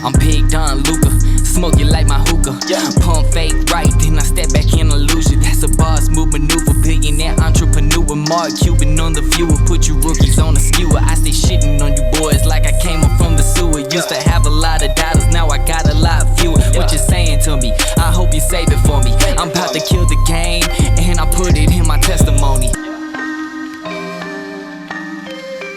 I'm Big Don Luka, smoke you like my hookah. Pump fake right, then I step back in illusion. That's a boss move maneuver, billionaire entrepreneur. Mark Cuban on the viewer, put you rookies on a skewer. I stay shitting on you boys like I came up from the sewer. Used to have a lot of dollars, now I got a lot fewer. What you saying to me? I hope you save it for me. I'm about to kill the game, and I put it in my testimony.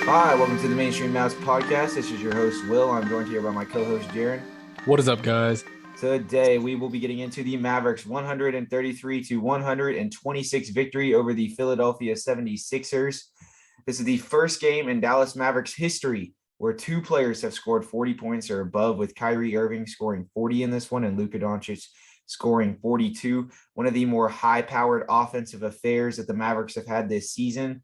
Hi, welcome to the Mainstream Mavs podcast. This is your host, Will. I'm joined here by my co-host, Jaren. What is up, guys? Today, we will be getting into the Mavericks 133-126 victory over the Philadelphia 76ers. This is the first game in Dallas Mavericks history where two players have scored 40 points or above, with Kyrie Irving scoring 40 in this one and Luka Doncic scoring 42. One of the more high-powered offensive affairs that the Mavericks have had this season.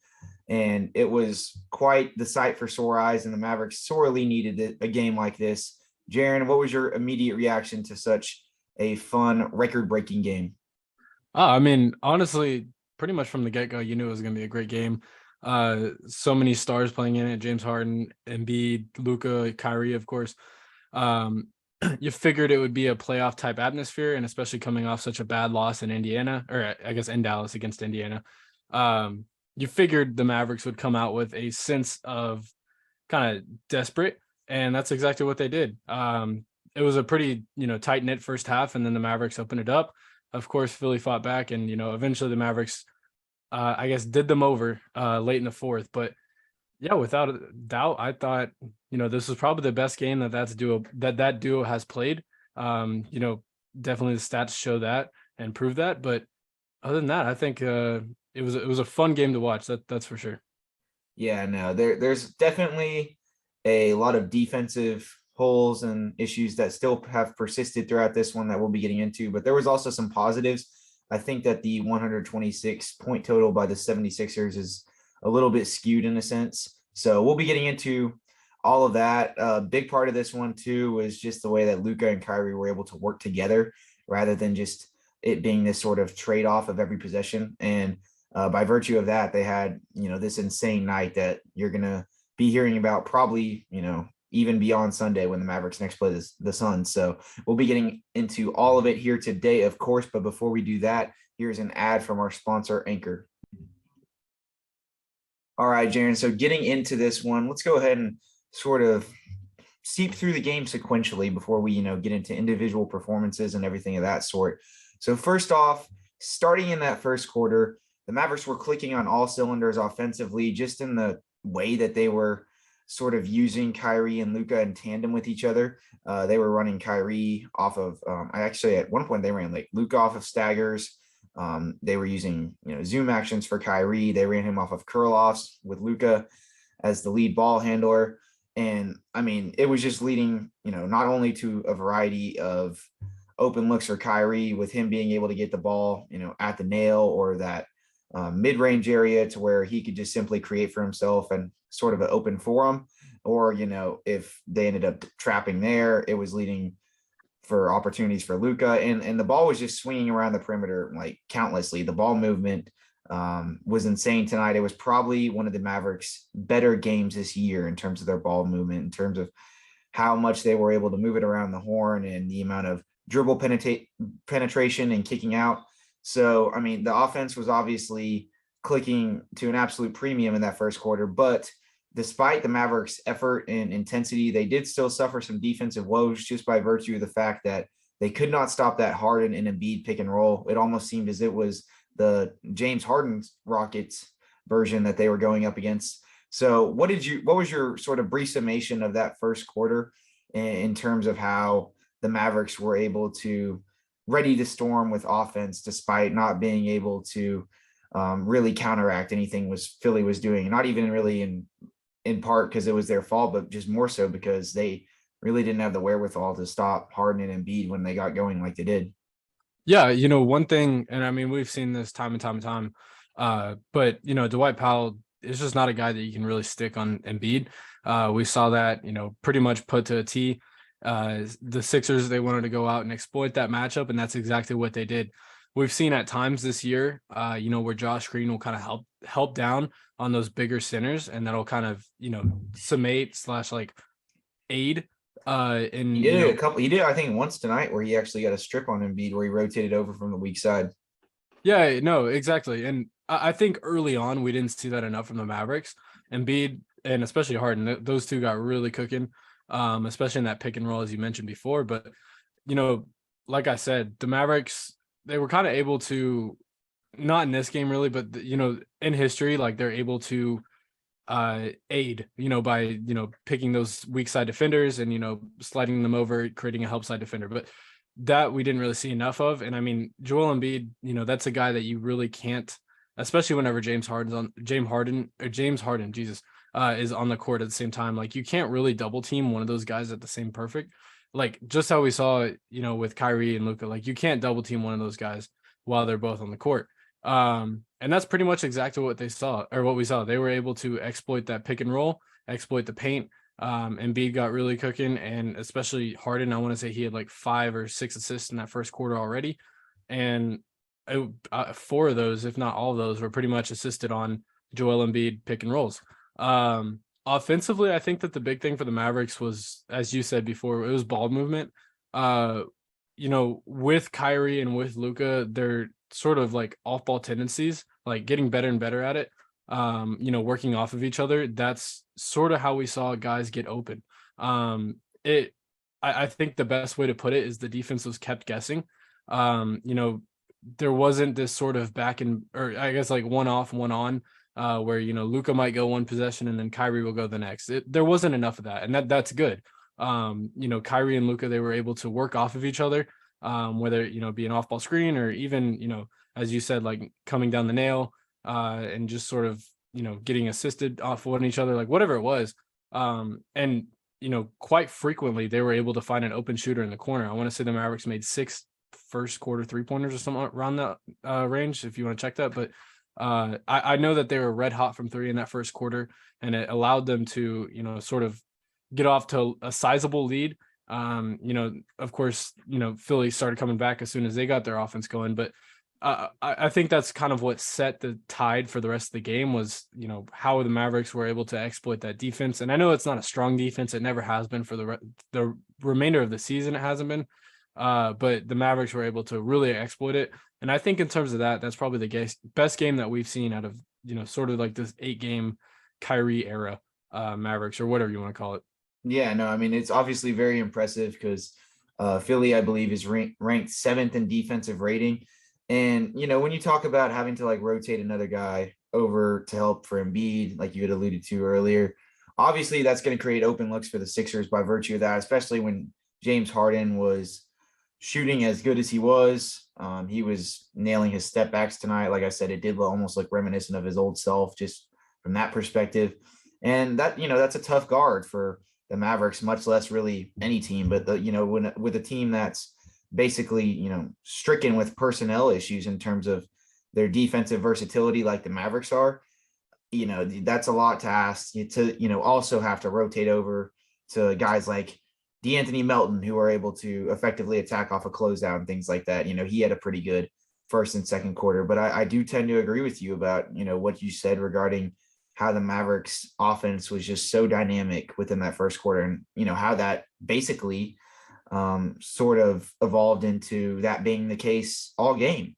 And it was quite the sight for sore eyes, and the Mavericks sorely needed a game like this. Jaren, what was your immediate reaction to such a fun, record-breaking game? I mean, honestly, pretty much from the get-go, you knew it was going to be a great game. So many stars playing in it: James Harden, Embiid, Luka, Kyrie, of course. You figured it would be a playoff-type atmosphere, and especially coming off such a bad loss in Indiana, or I guess in Dallas against Indiana. You figured the Mavericks would come out with a sense of kind of desperate, and that's exactly what they did. It was a pretty, tight-knit first half, and then the Mavericks opened it up. Of course, Philly fought back, and, eventually the Mavericks, I guess, did them over late in the fourth. But, yeah, without a doubt, I thought, this was probably the best game that duo has played. Definitely the stats show that and prove that. But other than that, I think it was a fun game to watch. That's for sure. Yeah, no, there's definitely a lot of defensive holes and issues that still have persisted throughout this one that we'll be getting into, but there was also some positives. I think that the 126 point total by the 76ers is a little bit skewed in a sense. So we'll be getting into all of that. A big part of this one too was just the way that Luka and Kyrie were able to work together rather than just it being this sort of trade-off of every possession. And by virtue of that, they had, this insane night that you're going to be hearing about probably, even beyond Sunday when the Mavericks next play the Suns. So we'll be getting into all of it here today, of course. But before we do that, here's an ad from our sponsor, Anchor. All right, Jaren. So getting into this one, let's go ahead and sort of seep through the game sequentially before we, get into individual performances and everything of that sort. So first off, starting in that first quarter, the Mavericks were clicking on all cylinders offensively, just in the way that they were sort of using Kyrie and Luka in tandem with each other. They were running Kyrie off of, at one point they ran like Luka off of staggers. They were using, zoom actions for Kyrie. They ran him off of curl-offs with Luka as the lead ball handler. And I mean, it was just leading, not only to a variety of open looks for Kyrie with him being able to get the ball, at the nail or that mid-range area to where he could just simply create for himself and sort of an open forum, or, if they ended up trapping there, it was leading for opportunities for Luka, and the ball was just swinging around the perimeter like countlessly. The ball movement was insane tonight. It was probably one of the Mavericks' better games this year in terms of their ball movement, in terms of how much they were able to move it around the horn and the amount of dribble penetration and kicking out. So, I mean, the offense was obviously clicking to an absolute premium in that first quarter, but despite the Mavericks' effort and intensity, they did still suffer some defensive woes just by virtue of the fact that they could not stop that Harden and Embiid pick and roll. It almost seemed as it was the James Harden Rockets version that they were going up against. So what was your sort of brief summation of that first quarter in terms of how the Mavericks were able to ready to storm with offense despite not being able to really counteract anything Philly was doing? Not even really in part because it was their fault, but just more so because they really didn't have the wherewithal to stop Harden and Embiid when they got going like they did. Yeah, one thing, and I mean, we've seen this time and time, but, Dwight Powell is just not a guy that you can really stick on Embiid. We saw that, pretty much put to a T. The Sixers, they wanted to go out and exploit that matchup, and that's exactly what they did. We've seen at times this year, where Josh Green will kind of help down on those bigger centers, and that'll kind of, summate / aid And He did a couple. He did, I think, once tonight where he actually got a strip on Embiid where he rotated over from the weak side. Yeah, no, exactly. And I think early on we didn't see that enough from the Mavericks. Embiid and especially Harden, those two got really cooking, especially in that pick and roll as you mentioned before. But like I said, the Mavericks, they were kind of able to, not in this game really, but in history, like they're able to aid, by picking those weak side defenders and sliding them over, creating a help side defender. But that we didn't really see enough of. And I mean, Joel Embiid, that's a guy that you really can't, especially whenever James Harden, Jesus, is on the court at the same time. Like you can't really double team one of those guys at the same perfect. Like just how we saw, with Kyrie and Luka, like you can't double team one of those guys while they're both on the court. And that's pretty much exactly what they saw, or what we saw. They were able to exploit that pick and roll, exploit the paint. Embiid got really cooking, and especially Harden. I want to say he had like 5 or 6 assists in that first quarter already, and 4 of those, if not all of those, were pretty much assisted on Joel Embiid pick and rolls. Offensively, I think that the big thing for the Mavericks was, as you said before, it was ball movement. With Kyrie and with Luka, they're sort of like off-ball tendencies, like getting better and better at it. Working off of each other. That's sort of how we saw guys get open. I think the best way to put it is the defense was kept guessing. There wasn't this sort of or I guess like one off, one on, where Luka might go one possession and then Kyrie will go the next. There wasn't enough of that, and that's good. Kyrie and Luka, they were able to work off of each other, whether be an off-ball screen or even as you said, like coming down the nail, and just sort of getting assisted off one each other, like whatever it was. And quite frequently they were able to find an open shooter in the corner. I want to say the Mavericks made 6 first quarter 3-pointers or something around that range, if you want to check that. But I know that they were red hot from 3 in that first quarter, and it allowed them to sort of get off to a sizable lead. Of course, Philly started coming back as soon as they got their offense going, but I think that's kind of what set the tide for the rest of the game was, how the Mavericks were able to exploit that defense. And I know it's not a strong defense. It never has been for the remainder of the season. It hasn't been, but the Mavericks were able to really exploit it. And I think in terms of that, that's probably the best game that we've seen out of, sort of like this 8-game Kyrie era Mavericks, or whatever you want to call it. Yeah, no, I mean, it's obviously very impressive because Philly, I believe, is ranked 7th in defensive rating. And, when you talk about having to like rotate another guy over to help for Embiid, like you had alluded to earlier, obviously that's going to create open looks for the Sixers by virtue of that, especially when James Harden was shooting as good as he was. He was nailing his step backs tonight. Like I said, it did almost look reminiscent of his old self just from that perspective. And that, that's a tough guard for the Mavericks, much less really any team. But with a team that's basically, stricken with personnel issues in terms of their defensive versatility, like the Mavericks are, that's a lot to ask to, also have to rotate over to guys like DeAnthony Melton, who are able to effectively attack off a closeout and things like that. He had a pretty good first and second quarter, but I do tend to agree with you about, what you said regarding how the Mavericks offense was just so dynamic within that first quarter, and, how that basically sort of evolved into that being the case all game.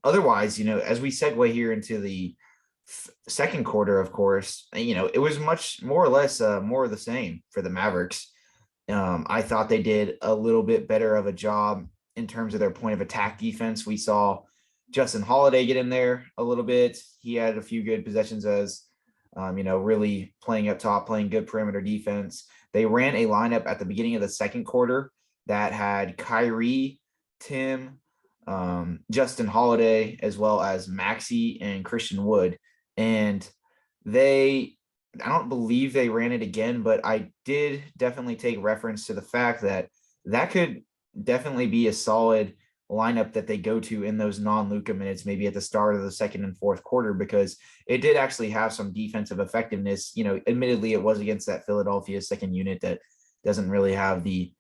Otherwise, as we segue here into the second quarter, of course, it was much more or less more of the same for the Mavericks. I thought they did a little bit better of a job in terms of their point of attack defense. We saw Justin Holiday get in there a little bit. He had a few good possessions as, really playing up top, playing good perimeter defense. They ran a lineup at the beginning of the second quarter that had Kyrie, Tim, Justin Holiday, as well as Maxey and Christian Wood. And I don't believe they ran it again, but I did definitely take reference to the fact that could definitely be a solid lineup that they go to in those non-Luka minutes, maybe at the start of the second and fourth quarter, because it did actually have some defensive effectiveness. Admittedly, it was against that Philadelphia second unit that doesn't really have the,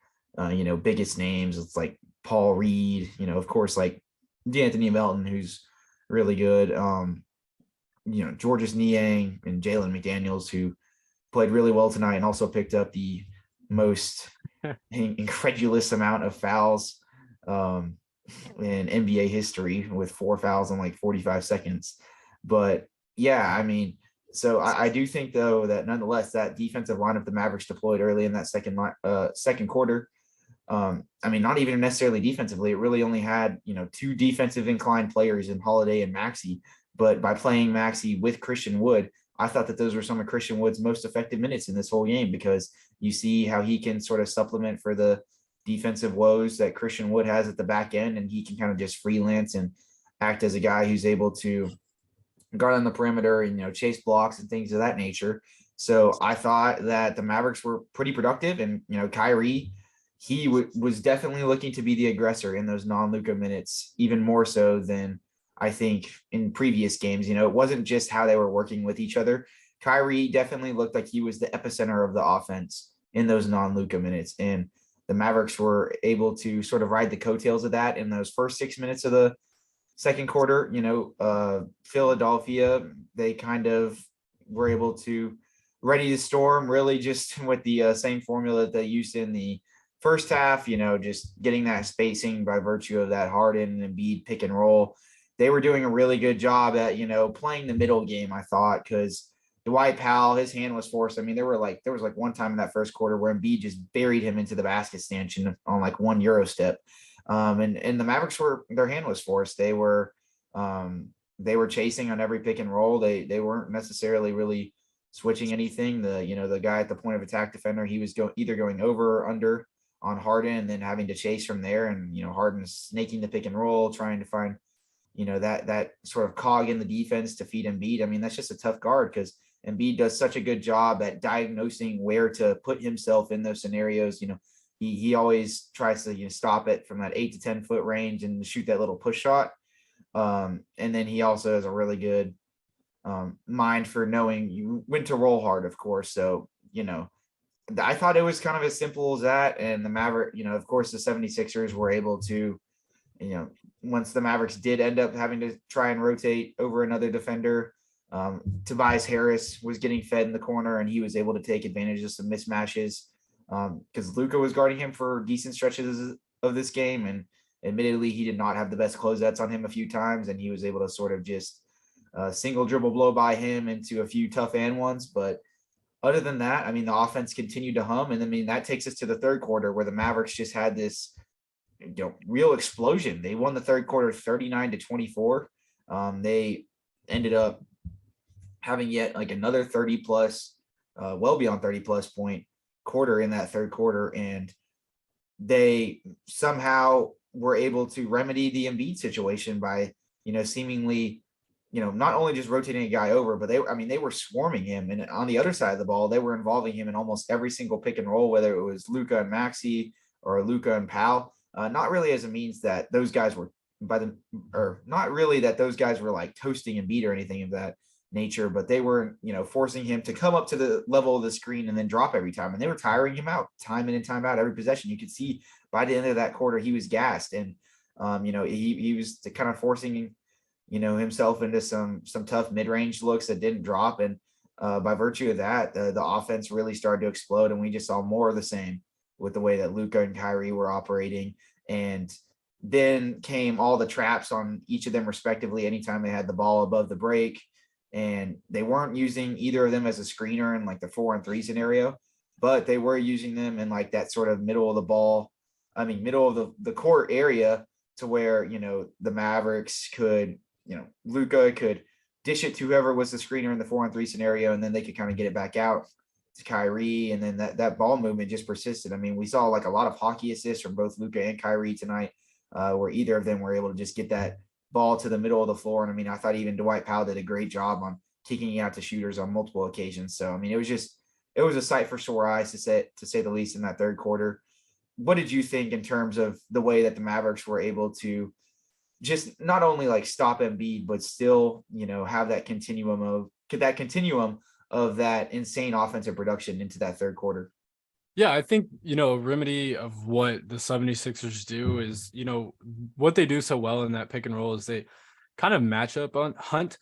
biggest names. It's like Paul Reed, of course, like DeAnthony Melton, who's really good. Georges Niang and Jalen McDaniels, who played really well tonight and also picked up the most incredulous amount of fouls in NBA history with 4 fouls in like 45 seconds. But yeah, I mean, so I do think though that nonetheless that defensive lineup the Mavericks deployed early in that second quarter. I mean, not even necessarily defensively. It really only had, 2 defensive inclined players in Holiday and Maxey. But by playing Maxey with Christian Wood, I thought that those were some of Christian Wood's most effective minutes in this whole game, because you see how he can sort of supplement for the defensive woes that Christian Wood has at the back end, and he can kind of just freelance and act as a guy who's able to guard on the perimeter and chase blocks and things of that nature. So I thought that the Mavericks were pretty productive, and Kyrie, he was definitely looking to be the aggressor in those non-Luka minutes, even more so than I think in previous games. It wasn't just how they were working with each other. Kyrie definitely looked like he was the epicenter of the offense in those non-Luka minutes, and the Mavericks were able to sort of ride the coattails of that in those first 6 minutes of the second quarter. Philadelphia, they kind of were able to ready the storm, really just with the same formula that they used in the first half, just getting that spacing by virtue of that Harden and Embiid pick and roll. They were doing a really good job at, playing the middle game, I thought, because Dwight Powell, his hand was forced. I mean, there was one time in that first quarter where Embiid just buried him into the basket stanchion on like 1 Euro step. And the Mavericks their hand was forced. They were chasing on every pick and roll. They weren't necessarily really switching anything. The guy at the point of attack defender, he was either going over or under on Harden and then having to chase from there. And, Harden's snaking the pick and roll, trying to find, that sort of cog in the defense to feed Embiid. I mean, that's just a tough guard, because Embiid does such a good job at diagnosing where to put himself in those scenarios. He always tries to stop it from that 8 to 10 foot range and shoot that little push shot. And then he also has a really good mind for knowing when to roll hard, of course. So, I thought it was kind of as simple as that. And the Maverick, of course, the 76ers were able to, once the Mavericks did end up having to try and rotate over another defender, Tobias Harris was getting fed in the corner, and he was able to take advantage of some mismatches because Luka was guarding him for decent stretches of this game. And admittedly, he did not have the best closeouts on him a few times, and he was able to sort of just single dribble blow by him into a few tough and ones. But other than that, I mean, the offense continued to hum. And I mean, that takes us to the third quarter, where the Mavericks just had this real explosion. They won the third quarter 39-24. They ended up having yet like another 30 plus, well beyond 30 plus point quarter in that third quarter. And they somehow were able to remedy the Embiid situation by, seemingly, not only just rotating a guy over, but they were swarming him. And on the other side of the ball, they were involving him in almost every single pick and roll, whether it was Luka and Maxey or Luka and Powell. Not really as a means that those guys were not really that those guys were like toasting Embiid or anything of that nature, but they were, forcing him to come up to the level of the screen and then drop every time. And they were tiring him out time in and time out every possession. You could see by the end of that quarter, he was gassed. And, he was kind of forcing, himself into some tough mid-range looks that didn't drop. And by virtue of that, the offense really started to explode. And we just saw more of the same with the way that Luka and Kyrie were operating. And then came all the traps on each of them respectively anytime they had the ball above the break. And they weren't using either of them as a screener in like the 4-on-3 scenario, but they were using them in like that sort of middle of the court area, to where, the Mavericks could, Luka could dish it to whoever was the screener in the 4-on-3 scenario, and then they could kind of get it back out to Kyrie. And then that ball movement just persisted. I mean, we saw like a lot of hockey assists from both Luka and Kyrie tonight, where either of them were able to just get that ball to the middle of the floor. And I mean, I thought even Dwight Powell did a great job on kicking it out to shooters on multiple occasions. So, I mean, it was a sight for sore eyes to say the least in that third quarter. What did you think in terms of the way that the Mavericks were able to just not only like stop Embiid, but still, have that continuum of that insane offensive production into that third quarter? Yeah, I think, a remedy of what the 76ers do is, what they do so well in that pick and roll is they kind of match up on hunt.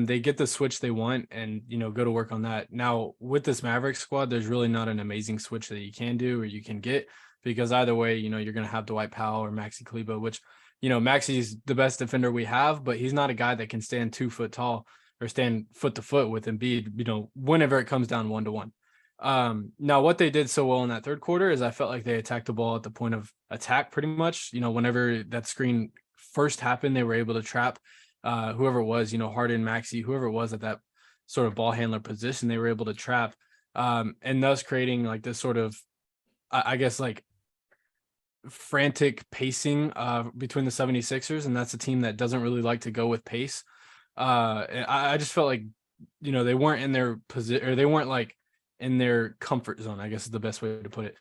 they get the switch they want and, go to work on that. Now, with this Mavericks squad, there's really not an amazing switch that you can do or you can get, because either way, you're going to have Dwight Powell or Maxey Kleber, which, Maxey's the best defender we have, but he's not a guy that can stand 2 foot tall or stand foot to foot with Embiid, whenever it comes down 1-to-1. Now what they did so well in that third quarter is I felt like they attacked the ball at the point of attack pretty much. Whenever that screen first happened, they were able to trap whoever it was, Harden, Maxey, whoever it was at that sort of ball handler position, they were able to trap, and thus creating like this sort of, I guess, like frantic pacing between the 76ers. And that's a team that doesn't really like to go with pace. And I just felt like, they weren't in their position, or they weren't like in their comfort zone, I guess is the best way to put it.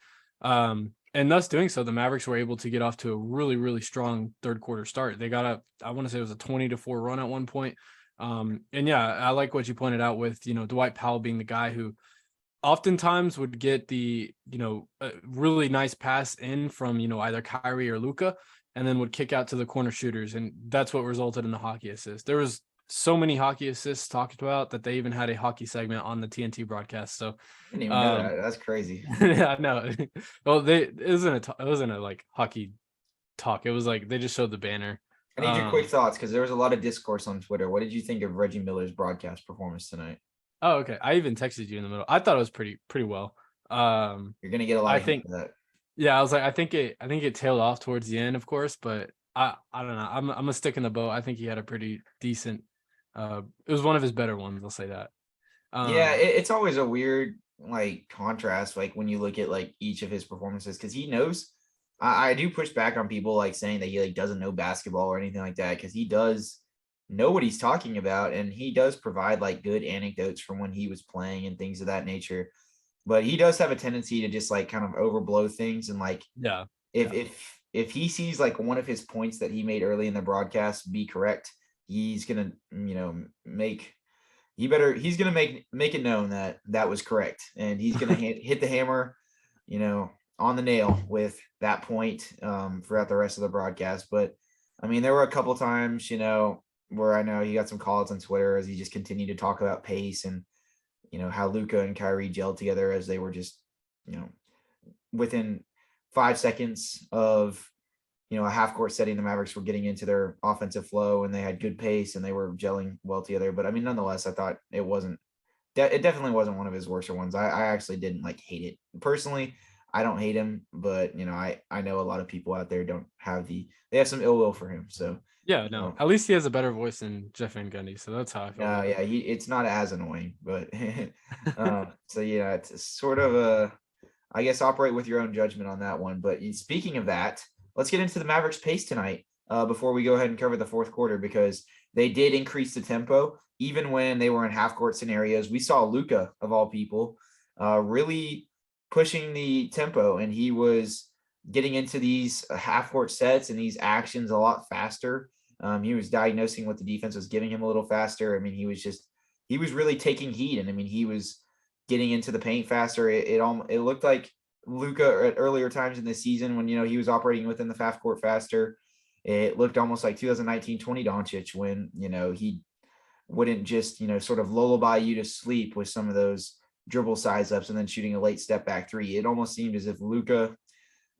And thus doing so, the Mavericks were able to get off to a really, really strong third quarter start. They got I want to say it was a 20-4 run at one point. And yeah, I like what you pointed out with, Dwight Powell being the guy who oftentimes would get the, a really nice pass in from, either Kyrie or Luka, and then would kick out to the corner shooters. And that's what resulted in the hockey assist. There was so many hockey assists talked about that they even had a hockey segment on the TNT broadcast. So I didn't even know that. That's crazy. yeah, no. Well, it wasn't a like hockey talk. It was like they just showed the banner. I need your quick thoughts, because there was a lot of discourse on Twitter. What did you think of Reggie Miller's broadcast performance tonight? Oh, okay. I even texted you in the middle. I thought it was pretty well. You're gonna get a lot of hate that. Yeah, I was like, I think it tailed off towards the end, of course, but I don't know. I'm gonna stick in the boat. I think he had a pretty decent. It was one of his better ones. I'll say that. Yeah, it's always a weird like contrast, like when you look at like each of his performances, because he knows. I do push back on people like saying that he like doesn't know basketball or anything like that, because he does know what he's talking about, and he does provide like good anecdotes from when he was playing and things of that nature. But he does have a tendency to just like kind of overblow things, and like if he sees like one of his points that he made early in the broadcast be correct, he's gonna make it known that that was correct, and he's gonna hit the hammer on the nail with that point throughout the rest of the broadcast. But I mean, there were a couple times where I know he got some calls on Twitter as he just continued to talk about pace and how Luka and Kyrie gelled together, as they were just within 5 seconds of a half court setting, the Mavericks were getting into their offensive flow and they had good pace and they were gelling well together. But I mean, nonetheless, I thought it definitely wasn't one of his worser ones. I actually didn't like hate it personally. I don't hate him, but I know a lot of people out there they have some ill will for him. So yeah, no, at least he has a better voice than Jeff Van Gundy. So that's how I feel. Yeah, it's not as annoying, but so yeah, it's sort of I guess operate with your own judgment on that one. But speaking of that, let's get into the Mavericks pace tonight before we go ahead and cover the fourth quarter, because they did increase the tempo even when they were in half court scenarios. We saw Luka, of all people, really pushing the tempo, and he was getting into these half court sets and these actions a lot faster. He was diagnosing what the defense was giving him a little faster. I mean, he was really taking heat, and I mean, he was getting into the paint faster. It looked like Luka at earlier times in the season when he was operating within the half court faster. It looked almost like 2019-20 Doncic when he wouldn't just sort of lullaby you to sleep with some of those dribble size ups and then shooting a late step back three. It almost seemed as if Luka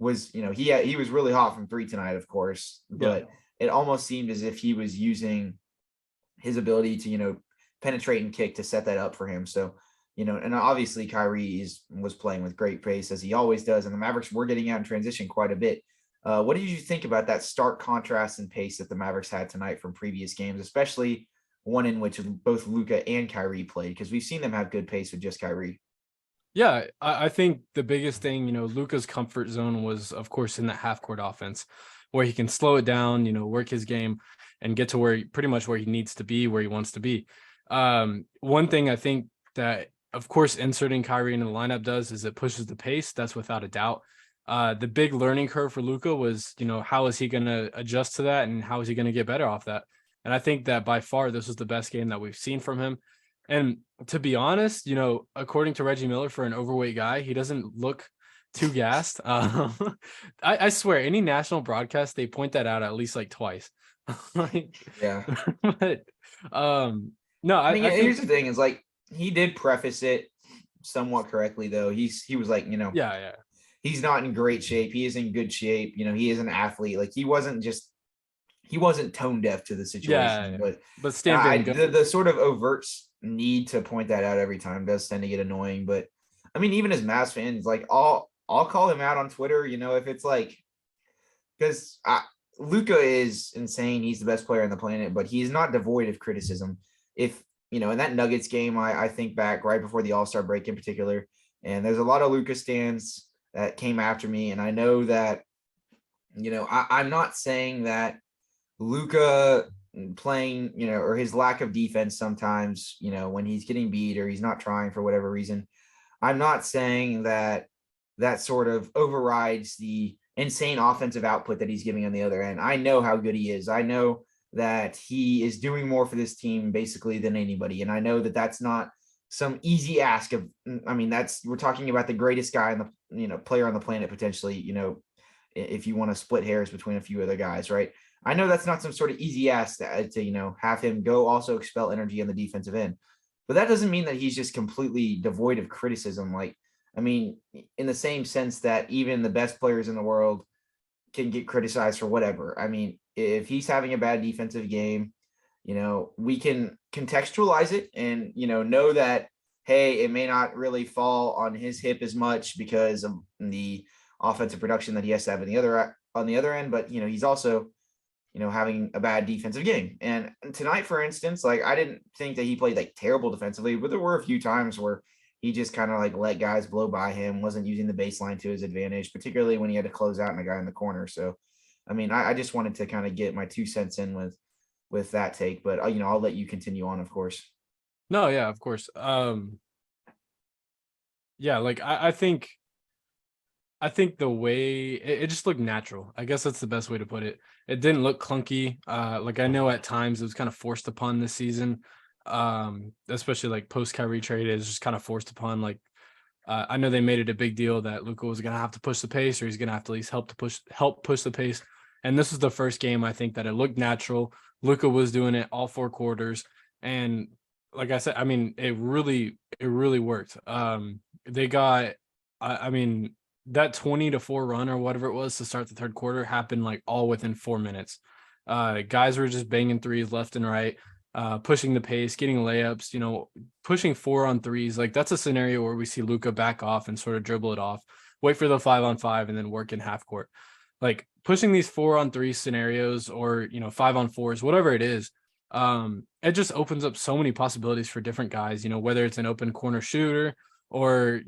was he was really hot from three tonight, of course, but it almost seemed as if he was using his ability to penetrate and kick to set that up for him. So and obviously Kyrie was playing with great pace, as he always does, and the Mavericks were getting out in transition quite a bit. What did you think about that stark contrast in pace that the Mavericks had tonight from previous games, especially one in which both Luka and Kyrie played? Because we've seen them have good pace with just Kyrie. Yeah, I think the biggest thing, Luka's comfort zone was, of course, in that half court offense, where he can slow it down, work his game and get to pretty much where he needs to be, where he wants to be. One thing I think that, of course, inserting Kyrie into the lineup does is it pushes the pace. That's without a doubt. The big learning curve for Luka was, how is he going to adjust to that, and how is he going to get better off that? And I think that by far this was the best game that we've seen from him. And to be honest, according to Reggie Miller, for an overweight guy, he doesn't look too gassed. I swear, any national broadcast, they point that out at least like twice. Yeah. But No, I mean, I think here's the thing: is like he did preface it somewhat correctly, though. He was like, yeah. he's not in great shape. He is in good shape. He is an athlete. Like he wasn't tone deaf to the situation. Yeah. But But stamping good. the sort of overt need to point that out every time does tend to get annoying. But I mean, even as Mavs fans, like I'll call him out on Twitter. If it's like because Luka is insane. He's the best player on the planet, but he's not devoid of criticism. If in that Nuggets game, I think back right before the All-Star break in particular, and there's a lot of Luka stands that came after me, and I know that I'm not saying that Luka playing, or his lack of defense sometimes, when he's getting beat or he's not trying for whatever reason. I'm not saying that sort of overrides the insane offensive output that he's giving on the other end. I know how good he is. I know that he is doing more for this team basically than anybody. And I know that that's not some easy ask of, I mean, we're talking about the greatest guy in the, player on the planet, potentially, if you want to split hairs between a few other guys, right? I know that's not some sort of easy ask to have him go also expel energy on the defensive end, but that doesn't mean that he's just completely devoid of criticism. Like, I mean, in the same sense that even the best players in the world can get criticized for whatever. I mean, if he's having a bad defensive game, we can contextualize it and, know that, hey, it may not really fall on his hip as much because of the offensive production that he has to have on the other end. But, he's also, having a bad defensive game. And tonight, for instance, like I didn't think that he played like terrible defensively, but there were a few times where he just kind of like let guys blow by him, wasn't using the baseline to his advantage, particularly when he had to close out and a guy in the corner. So, I mean, I just wanted to kind of get my 2 cents in with that take, but I'll let you continue on, of course. No, yeah, of course. Yeah, like I think the way it just looked natural. I guess that's the best way to put it. It didn't look clunky. Like I know at times it was kind of forced upon this season. Especially like post Kyrie trade is just kind of forced upon. Like I know they made it a big deal that Luka was gonna have to push the pace, or he's gonna have to at least help push the pace. And this was the first game I think that it looked natural. Luka was doing it all 4 quarters, and like I said, I mean, it really worked. They got, I mean, that 20-4 run or whatever it was to start the third quarter happened like all within 4 minutes. Guys were just banging threes left and right, pushing the pace, getting layups, pushing 4-on-3s. Like that's a scenario where we see Luka back off and sort of dribble it off, wait for the 5-on-5 and then work in half court. Like pushing these 4-on-3 scenarios or, 5-on-4s, whatever it is, it just opens up so many possibilities for different guys, whether it's an open corner shooter or,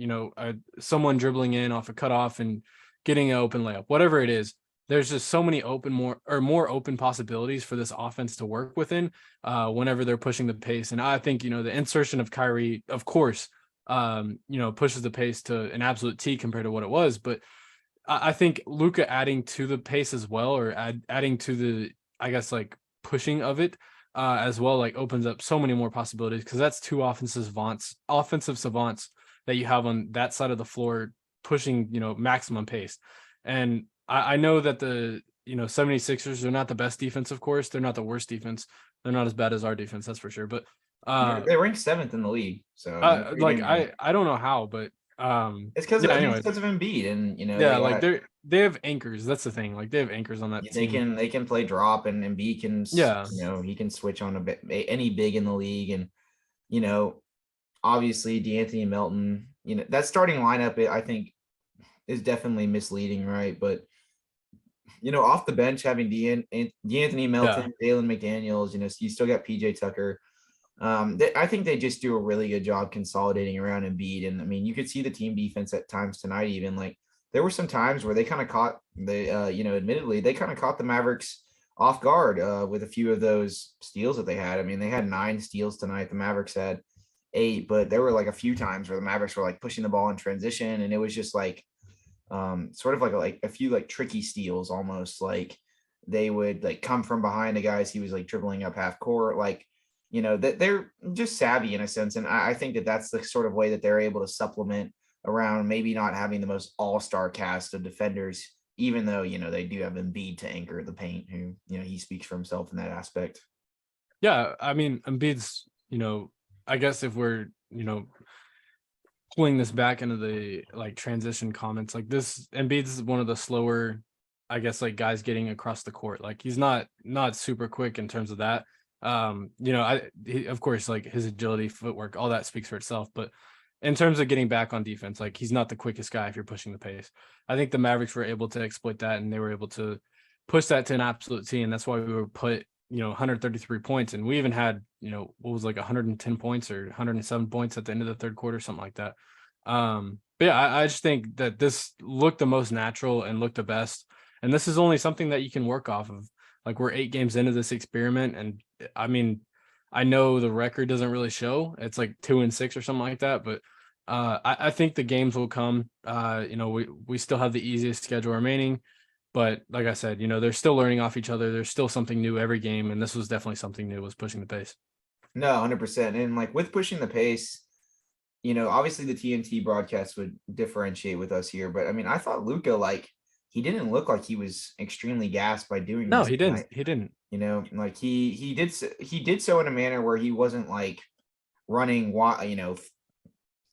someone dribbling in off a cutoff and getting an open layup, whatever it is. There's just so many more open possibilities for this offense to work within whenever they're pushing the pace. And I think, the insertion of Kyrie, of course, pushes the pace to an absolute T compared to what it was. But I think Luka adding to the pace as well, or adding to the, I guess, like pushing of it as well, like opens up so many more possibilities, because that's 2 offensive savants that you have on that side of the floor pushing, maximum pace. And I know that the 76ers are not the best defense, of course. They're not the worst defense. They're not as bad as our defense, that's for sure. But they ranked 7th in the league. So I don't know how, but it's because anyways. because of Embiid, and they have anchors. That's the thing. Like they have anchors on that team. They can play drop, and Embiid can he can switch on any big in the league, and obviously DeAnthony Melton, that starting lineup I think is definitely misleading, right? But off the bench having DeAnthony Melton, Jalen McDaniels, you still got PJ Tucker. I think they just do a really good job consolidating around Embiid. And I mean, you could see the team defense at times tonight, even like there were some times where they kind of caught admittedly, they kind of caught the Mavericks off guard with a few of those steals that they had. I mean, they had 9 steals tonight. The Mavericks had 8, but there were like a few times where the Mavericks were like pushing the ball in transition. And it was just like sort of like a few like tricky steals, almost like they would like come from behind the guys he was like dribbling up half court, like that they're just savvy in a sense. And I think that that's the sort of way that they're able to supplement around maybe not having the most all-star cast of defenders, even though, they do have Embiid to anchor the paint, who, he speaks for himself in that aspect. Yeah. I mean, Embiid's, I guess if we're, pulling this back into the like transition comments, like this Embiid is one of the slower, I guess, like guys getting across the court. Like he's not super quick in terms of that. Of course, like his agility, footwork, all that speaks for itself. But in terms of getting back on defense, like he's not the quickest guy if you're pushing the pace. I think the Mavericks were able to exploit that, and they were able to push that to an absolute T, and that's why we were put 133 points, and we even had what was like 110 points or 107 points at the end of the third quarter, something like that. But yeah, I just think that this looked the most natural and looked the best, and this is only something that you can work off of. Like we're 8 games into this experiment, and I mean, I know the record doesn't really show, it's like 2-6 or something like that, but I think the games will come. We still have the easiest schedule remaining. But like I said, they're still learning off each other. There's still something new every game. And this was definitely something new, was pushing the pace. No, 100%. And like with pushing the pace, obviously the TNT broadcast would differentiate with us here. But I mean, I thought Luka, like, he didn't look like he was extremely gassed by doing No, this he didn't. tonight. He didn't. Like he did so in a manner where he wasn't like running,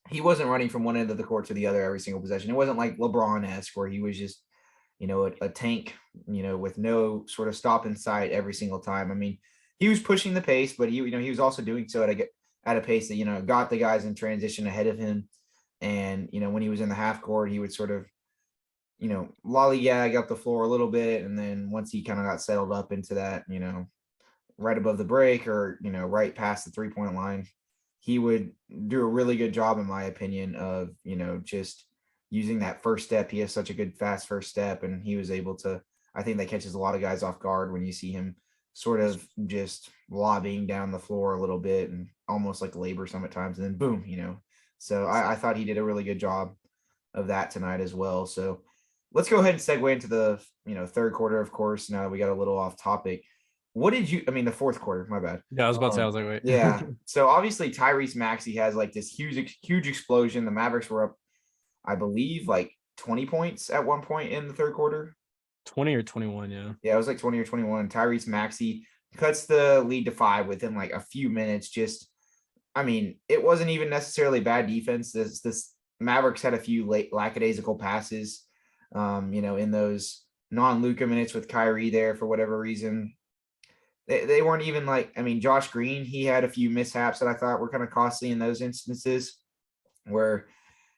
he wasn't running from one end of the court to the other every single possession. It wasn't like LeBron-esque where he was just a tank, with no sort of stop in sight every single time. I mean, he was pushing the pace, but he was also doing so at a pace that, got the guys in transition ahead of him. And, when he was in the half court, he would sort of, lollygag up the floor a little bit. And then once he kind of got settled up into that, right above the break or, right past the 3-point line, he would do a really good job, in my opinion, of, just using that first step. He has such a good fast first step, and he was able to, I think that catches a lot of guys off guard when you see him sort of just lobbying down the floor a little bit and almost like labor some at times, and then boom, so I thought he did a really good job of that tonight as well. So let's go ahead and segue into the third quarter. Of course, now that we got a little off topic, the fourth quarter, my bad. Yeah, I was about to say, I was like, wait. Yeah. So obviously Tyrese Maxey has like this huge explosion. The Mavericks were up, I believe, like 20 points at one point in the third quarter. 20 or 21, yeah. Yeah, it was like 20 or 21. Tyrese Maxey cuts the lead to 5 within like a few minutes. It wasn't even necessarily bad defense. This Mavericks had a few late lackadaisical passes, in those non-Luka minutes with Kyrie there for whatever reason. They weren't even like, Josh Green, he had a few mishaps that I thought were kind of costly in those instances where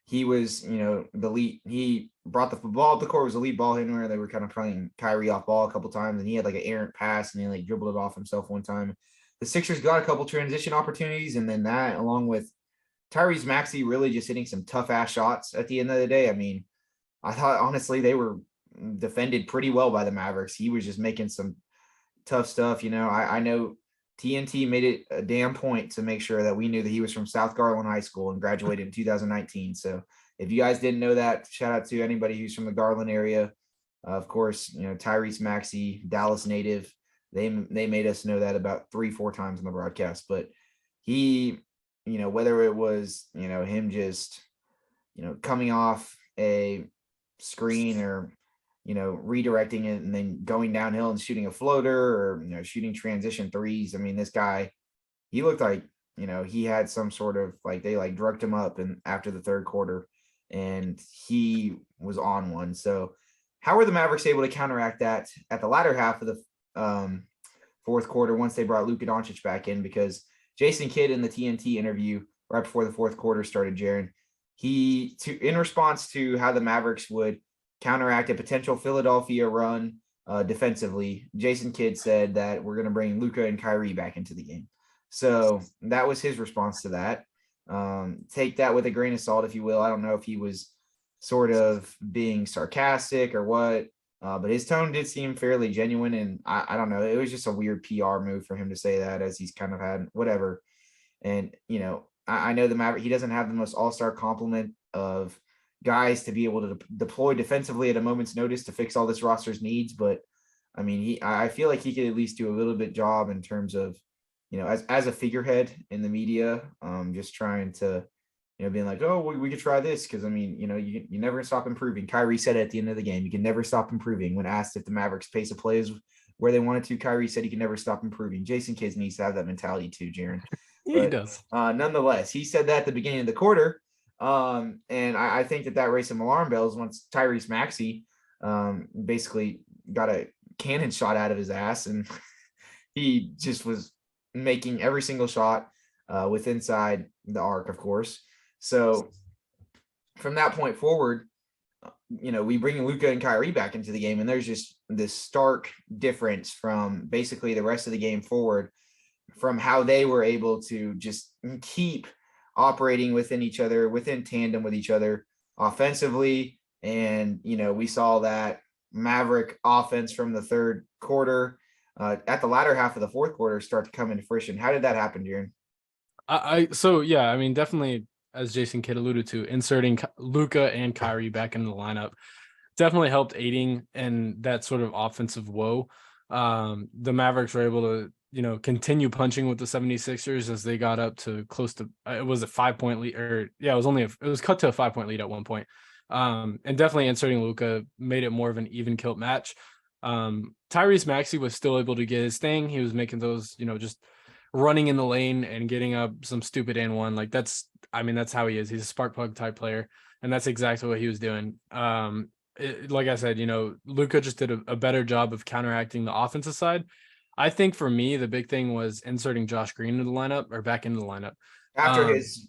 he was, the lead, he brought the ball up the court, was a lead ball handler. They were kind of playing Kyrie off ball a couple times, and he had like an errant pass, and he like dribbled it off himself one time. The Sixers got a couple transition opportunities, and then that, along with Tyrese Maxey really just hitting some tough ass shots at the end of the day. I thought honestly they were defended pretty well by the Mavericks. He was just making some tough stuff. I know TNT made it a damn point to make sure that we knew that he was from South Garland High School and graduated in 2019. So if you guys didn't know that, shout out to anybody who's from the Garland area. Of course, Tyrese Maxey, Dallas native. They made us know that about 3-4 times in the broadcast. But he, whether it was, him just, coming off a screen or, redirecting it and then going downhill and shooting a floater or, shooting transition threes. This guy, he looked like, he had some sort of like, they like drugged him up and after the third quarter, and he was on one. So how were the Mavericks able to counteract that at the latter half of the fourth quarter once they brought Luka Doncic back in? Because Jason Kidd in the TNT interview right before the fourth quarter started, Jaren, in response to how the Mavericks would counteract a potential Philadelphia run defensively, Jason Kidd said that we're going to bring Luka and Kyrie back into the game. So that was his response to that. Take that with a grain of salt, if you will. I don't know if he was sort of being sarcastic or what, but his tone did seem fairly genuine. And I don't know, it was just a weird PR move for him to say that, as he's kind of had whatever. And, I know the Maverick, he doesn't have the most all-star complement of guys to be able to deploy defensively at a moment's notice to fix all this roster's needs. But I feel like he could at least do a little bit job in terms of, as a figurehead in the media, just trying to, being like, oh, we could try this. Cause you never stop improving. Kyrie said at the end of the game, you can never stop improving. When asked if the Mavericks pace of play is where they wanted to, Kyrie said he can never stop improving. Jason Kidd needs to have that mentality too, Jaren. He does. Nonetheless, he said that at the beginning of the quarter. And I think that raised some alarm bells once Tyrese Maxey basically got a cannon shot out of his ass, and he just was making every single shot with inside the arc, of course. So from that point forward, we bring Luka and Kyrie back into the game, and there's just this stark difference from basically the rest of the game forward, from how they were able to just keep operating within each other, within tandem with each other offensively. And, we saw that Maverick offense from the third quarter at the latter half of the fourth quarter start to come into fruition. How did that happen, Jaren? So yeah, I mean, definitely, as Jason Kidd alluded to, inserting Luka and Kyrie back into the lineup definitely helped aiding in that sort of offensive woe. The Mavericks were able to, continue punching with the 76ers as they got up to close to, it was a 5-point lead, or yeah, it was cut to a 5-point lead at one point. And definitely inserting Luka made it more of an even kilt match. Tyrese Maxey was still able to get his thing. He was making those, just running in the lane and getting up some stupid and one. Like that's how he is. He's a spark plug type player, and that's exactly what he was doing. Like I said, Luka just did a better job of counteracting the offensive side. I think for me, the big thing was inserting Josh Green into the lineup, or back into the lineup. After his,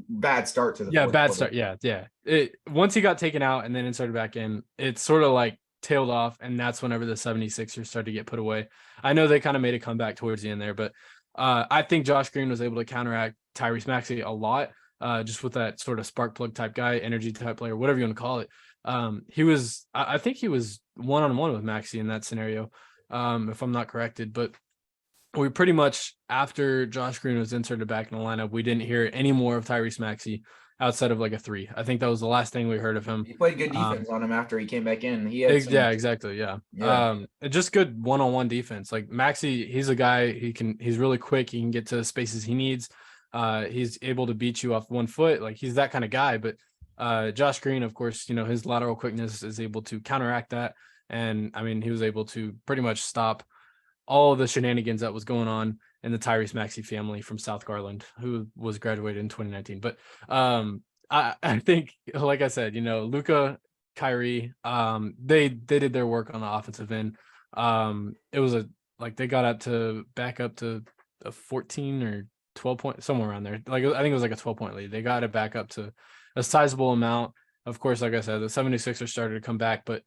bad start to the bad quarter. start. Yeah. Once he got taken out and then inserted back in, it sort of like tailed off, and that's whenever the 76ers started to get put away. I know they kind of made a comeback towards the end there, but I think Josh Green was able to counteract Tyrese Maxey a lot, just with that sort of spark plug type guy, energy type player, whatever you want to call it. I think he was one-on-one with Maxey in that scenario, if I'm not corrected. But we pretty much, after Josh Green was inserted back in the lineup, we didn't hear any more of Tyrese Maxey outside of like a three. I think that was the last thing we heard of him. He played good defense on him after he came back in. He had exactly. Yeah. Just good one-on-one defense. Like Maxey, he's a guy, he's really quick. He can get to the spaces he needs. He's able to beat you off 1 foot. Like he's that kind of guy. But Josh Green, of course, his lateral quickness is able to counteract that. And I mean, he was able to pretty much stop all of the shenanigans that was going on in the Tyrese Maxey family from South Garland, who was graduated in 2019. But I think, like I said, Luka, Kyrie, they did their work on the offensive end. It was they got back up to a 14 or 12 point, somewhere around there. Like I think it was like a 12-point lead. They got it back up to a sizable amount. Of course, like I said, the 76ers started to come back, but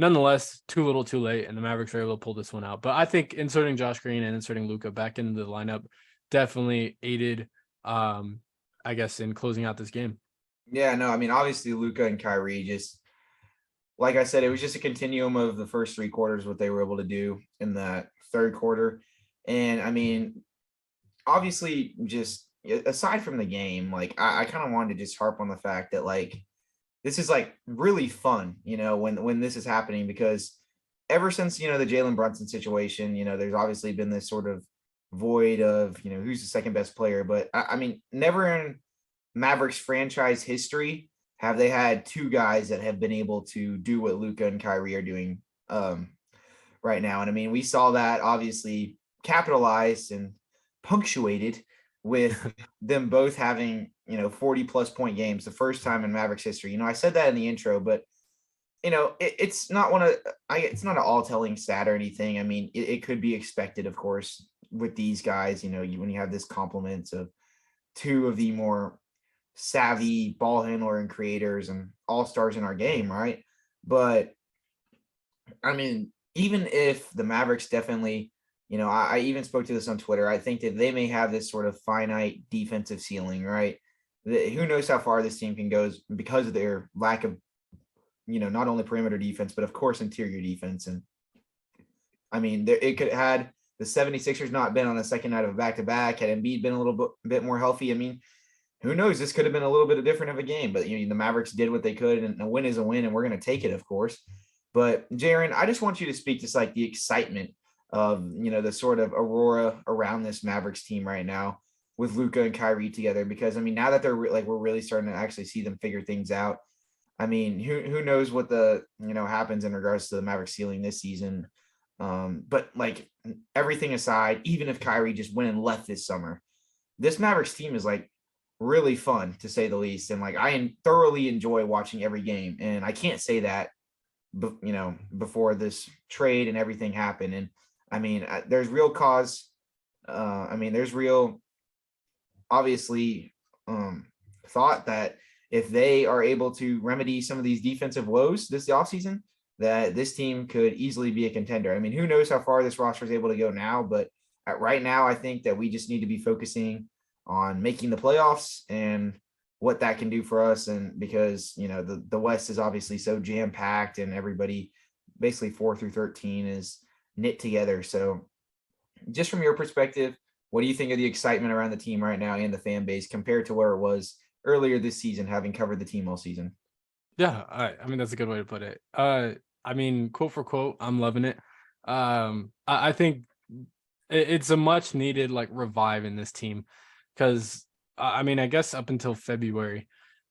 nonetheless, too little, too late, and the Mavericks were able to pull this one out. But I think inserting Josh Green and inserting Luka back into the lineup definitely aided, I guess, in closing out this game. Yeah, no, I mean, obviously Luka and Kyrie, just like I said, it was just a continuum of the first three quarters, what they were able to do in that third quarter. And I mean, obviously, just aside from the game, like I kind of wanted to just harp on the fact that like this is like really fun, when this is happening, because ever since, the Jalen Brunson situation, there's obviously been this sort of void of, who's the second best player. But I mean, never in Mavericks franchise history have they had two guys that have been able to do what Luka and Kyrie are doing right now. And I mean, we saw that obviously capitalized and punctuated with them both having 40+ point games, the first time in Mavericks history. I said that in the intro, but it's not it's not an all telling stat or anything. I mean, it could be expected, of course, with these guys, when you have this complement of two of the more savvy ball handler and creators and all-stars in our game, right? But I mean, even if the Mavericks definitely, I even spoke to this on Twitter, I think that they may have this sort of finite defensive ceiling, right? Who knows how far this team can go because of their lack of, not only perimeter defense, but of course interior defense. And I mean, it could have had the 76ers not been on the second night of a back-to-back, had Embiid been a little bit more healthy. I mean, who knows? This could have been a little bit different of a game, but the Mavericks did what they could, and a win is a win, and we're going to take it, of course. But Jaren, I just want you to speak to like the excitement of, the sort of aurora around this Mavericks team right now with Luka and Kyrie together, because I mean, now that we're really starting to actually see them figure things out. I mean, who knows what the, happens in regards to the Mavericks ceiling this season. But like everything aside, even if Kyrie just went and left this summer, this Mavericks team is like really fun to say the least. And like, I thoroughly enjoy watching every game. And I can't say that, before this trade and everything happened. And I mean, there's real cause. There's real, obviously, thought that if they are able to remedy some of these defensive woes this offseason, that this team could easily be a contender. I mean, who knows how far this roster is able to go now, but right now, I think that we just need to be focusing on making the playoffs and what that can do for us. And because, the West is obviously so jam-packed and everybody basically 4 through 13 is knit together. So just from your perspective, what do you think of the excitement around the team right now and the fan base compared to where it was earlier this season, having covered the team all season? Yeah, I mean, that's a good way to put it. Quote for quote, I'm loving it. I think it's a much needed like revive in this team, because I guess up until February,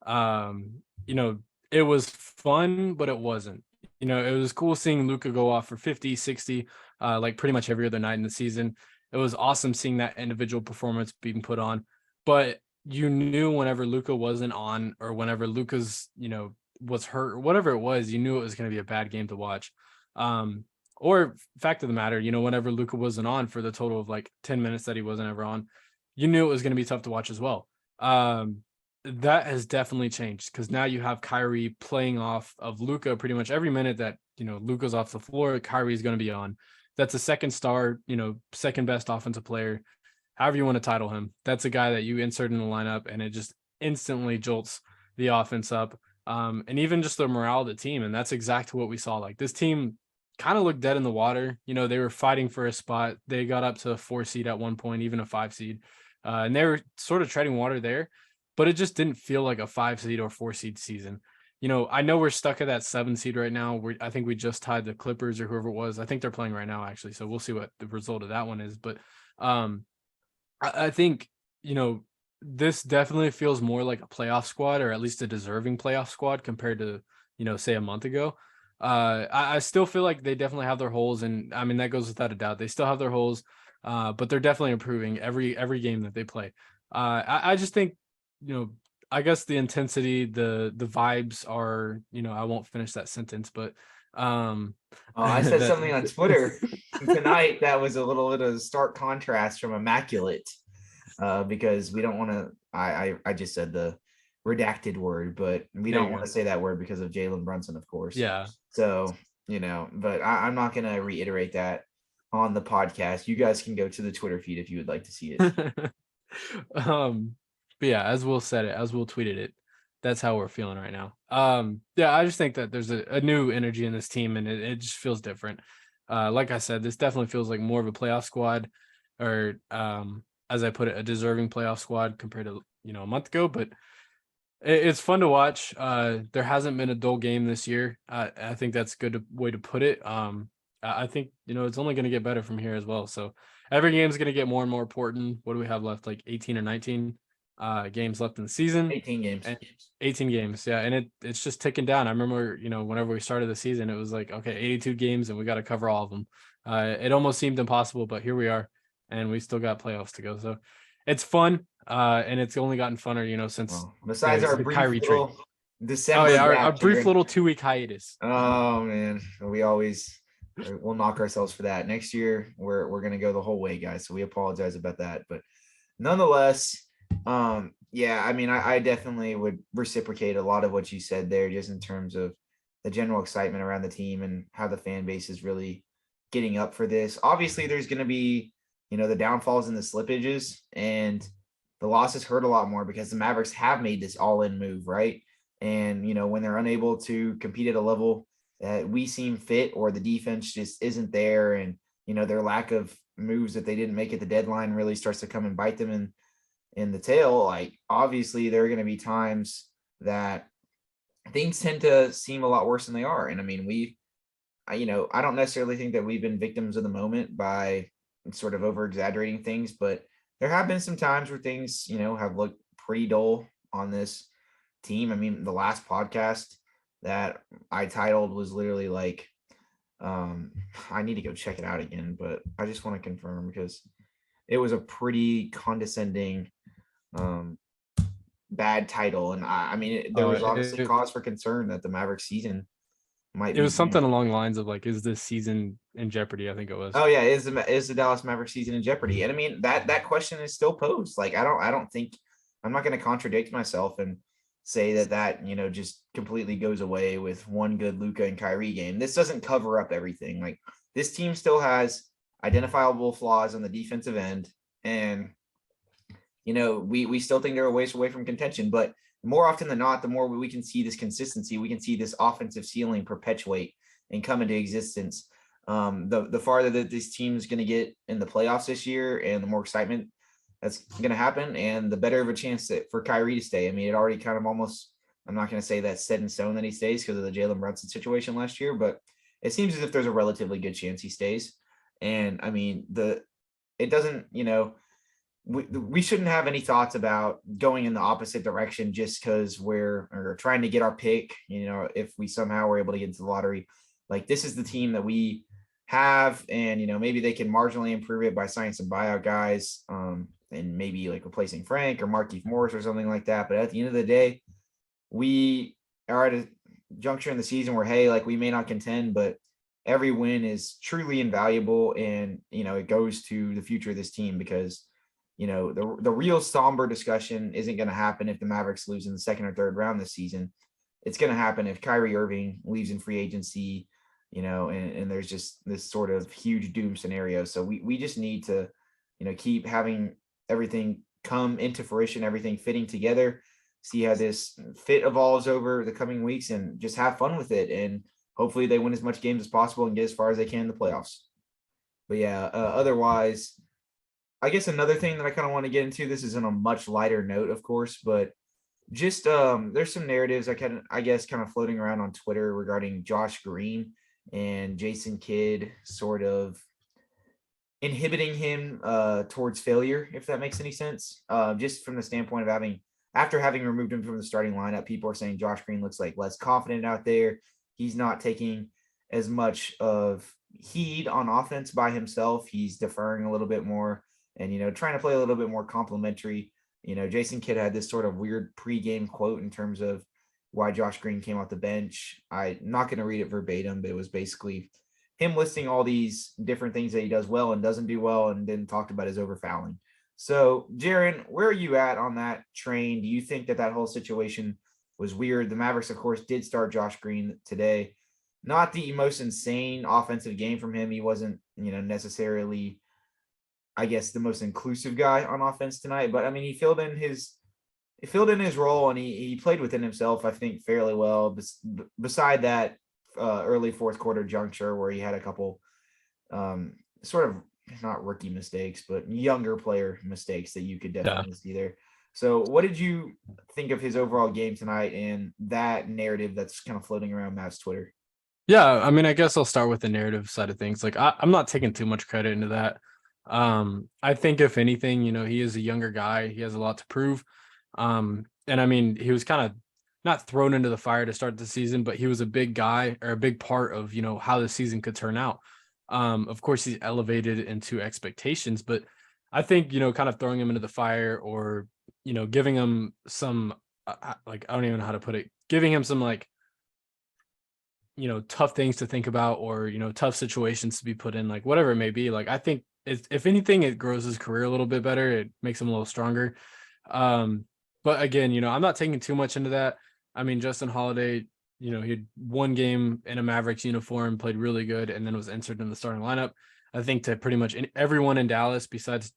it was fun, but it wasn't. It was cool seeing Luka go off for 50, 60, like pretty much every other night in the season. It was awesome seeing that individual performance being put on, but you knew whenever Luka wasn't on, or whenever Luka's, was hurt or whatever it was, you knew it was going to be a bad game to watch. Or fact of the matter, whenever Luka wasn't on for the total of like 10 minutes that he wasn't ever on, you knew it was going to be tough to watch as well. That has definitely changed, because now you have Kyrie playing off of Luka pretty much every minute that, Luka's off the floor, Kyrie is going to be on. That's a second star, second best offensive player, however you want to title him. That's a guy that you insert in the lineup and it just instantly jolts the offense up. And even just the morale of the team. And that's exactly what we saw. Like, this team kind of looked dead in the water. They were fighting for a spot. They got up to a 4 seed at one point, even a 5 seed. And they were sort of treading water there, but it just didn't feel like a 5 seed or 4 seed season. I know we're stuck at that 7 seed right now. I think we just tied the Clippers or whoever it was. I think they're playing right now, actually. So we'll see what the result of that one is. But I think, this definitely feels more like a playoff squad, or at least a deserving playoff squad, compared to, say a month ago. I still feel like they definitely have their holes, and I mean, that goes without a doubt. They still have their holes, but they're definitely improving every game that they play. I just think, I guess the intensity, the vibes are, I won't finish that sentence, but I said something on Twitter tonight that was a little bit of stark contrast from immaculate, because we don't want to, I just said the redacted word, but we don't want to say that word because of Jalen Brunson, of course. Yeah. So, but I'm not going to reiterate that on the podcast. You guys can go to the Twitter feed if you would like to see it. But yeah, as Will said it, as Will tweeted it, that's how we're feeling right now. Yeah, I just think that there's a new energy in this team, and it just feels different. Like I said, this definitely feels like more of a playoff squad, or as I put it, a deserving playoff squad compared to, a month ago. But it's fun to watch. There hasn't been a dull game this year. I think that's a good way to put it. I think, it's only going to get better from here as well. So every game is going to get more and more important. What do we have left? Like 18 or 19 games left in the season. 18 games. 18 games. Yeah. And it's just ticking down. I remember, whenever we started the season, it was like, okay, 82 games and we got to cover all of them. It almost seemed impossible, but here we are, and we still got playoffs to go. So it's fun. And it's only gotten funner, since besides our brief Kyrie little trade. December. Oh yeah, our brief little 2-week hiatus. Oh man, we'll knock ourselves for that. Next year, we're gonna go the whole way, guys. So we apologize about that, but nonetheless, yeah, I mean, I definitely would reciprocate a lot of what you said there, just in terms of the general excitement around the team and how the fan base is really getting up for this. Obviously, there's gonna be, the downfalls and the slippages, and the losses hurt a lot more because the Mavericks have made this all-in move, right? And, when they're unable to compete at a level that we seem fit, or the defense just isn't there, and, their lack of moves that they didn't make at the deadline really starts to come and bite them in the tail. Like, obviously there are going to be times that things tend to seem a lot worse than they are. And I mean, I don't necessarily think that we've been victims of the moment by sort of over exaggerating things, but there have been some times where things, have looked pretty dull on this team. I mean, the last podcast that I titled was literally like, I need to go check it out again, but I just want to confirm, because it was a pretty condescending bad title. And I mean, there Oh, was obviously cause for concern that the Mavericks season might it be was something doomed. along the lines of like, is this season in jeopardy? I think it was. Oh yeah, is the Dallas Mavericks season in jeopardy? And I mean that question is still posed. Like I don't think I'm not going to contradict myself and say that just completely goes away with one good Luka and Kyrie game. This doesn't cover up everything. Like this team still has identifiable flaws on the defensive end, and we still think they're a ways away from contention. But more often than not, the more we can see this consistency, we can see this offensive ceiling perpetuate and come into existence. The farther that this team is going to get in the playoffs this year, and the more excitement that's going to happen, and the better of a chance for Kyrie to stay. I mean, it already kind of almost, I'm not going to say that's set in stone that he stays because of the Jalen Brunson situation last year, but it seems as if there's a relatively good chance he stays. And I mean, it doesn't, we shouldn't have any thoughts about going in the opposite direction just because we're trying to get our pick, if we somehow were able to get into the lottery. Like this is the team that we have, and maybe they can marginally improve it by signing some buyout guys, and maybe like replacing Frank or Markieff Morris or something like that. But at the end of the day, we are at a juncture in the season where, hey, like we may not contend, but every win is truly invaluable, and it goes to the future of this team, because the real somber discussion isn't going to happen if the Mavericks lose in the second or third round this season. It's going to happen if Kyrie Irving leaves in free agency, and there's just this sort of huge doom scenario. So we just need to, keep having everything come into fruition, everything fitting together, see how this fit evolves over the coming weeks, and just have fun with it. And hopefully they win as much games as possible and get as far as they can in the playoffs. But yeah, otherwise, I guess another thing that I kind of want to get into, this is on a much lighter note, of course, but just there's some narratives I guess kind of floating around on Twitter regarding Josh Green and Jason Kidd sort of inhibiting him towards failure, if that makes any sense. Just from the standpoint of after having removed him from the starting lineup, people are saying Josh Green looks like less confident out there. He's not taking as much of heed on offense by himself. He's deferring a little bit more and, trying to play a little bit more complimentary. Jason Kidd had this sort of weird pregame quote in terms of why Josh Green came off the bench. I'm not going to read it verbatim, but it was basically him listing all these different things that he does well and doesn't do well, and then talked about his overfouling. So, Jaren, where are you at on that train? Do you think that whole situation was weird? The Mavericks, of course, did start Josh Green today. Not the most insane offensive game from him. He wasn't, necessarily, I guess, the most inclusive guy on offense tonight. But I mean, he filled in his role, and he played within himself, I think, fairly well. Beside that early fourth quarter juncture where he had a couple sort of not rookie mistakes, but younger player mistakes that you could definitely see there. So what did you think of his overall game tonight and that narrative that's kind of floating around Mavs Twitter? Yeah, I mean, I guess I'll start with the narrative side of things. Like I'm not taking too much credit into that. I think if anything, he is a younger guy. He has a lot to prove. And I mean, he was kind of not thrown into the fire to start the season, but he was a big guy, or a big part of, how the season could turn out. Of course, he's elevated into expectations, but I think, kind of throwing him into the fire, or, giving him some, like, I don't even know how to put it, giving him some, like, tough things to think about, or, tough situations to be put in, like, whatever it may be. Like, I think if anything, it grows his career a little bit better. It makes him a little stronger. But again, I'm not taking too much into that. I mean, Justin Holiday, he had one game in a Mavericks uniform, played really good, and then was inserted in the starting lineup. I think to pretty much everyone in Dallas, besides,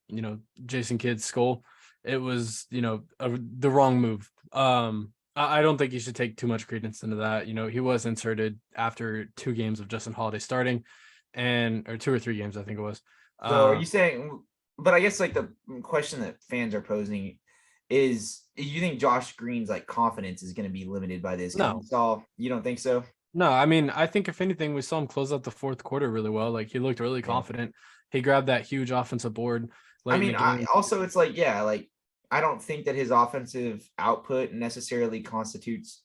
Jason Kidd's skull, it was, the wrong move. I don't think you should take too much credence into that. He was inserted after 2 games of Justin Holiday starting, or 2 or 3 games, I think it was. So are you saying, but I guess like the question that fans are posing is, you think Josh Green's like confidence is going to be limited by this? No. You don't think so? No, I mean, I think if anything, we saw him close out the fourth quarter really well. Like, he looked really confident. He grabbed that huge offensive board. I mean, it's like, yeah, like, I don't think that his offensive output necessarily constitutes,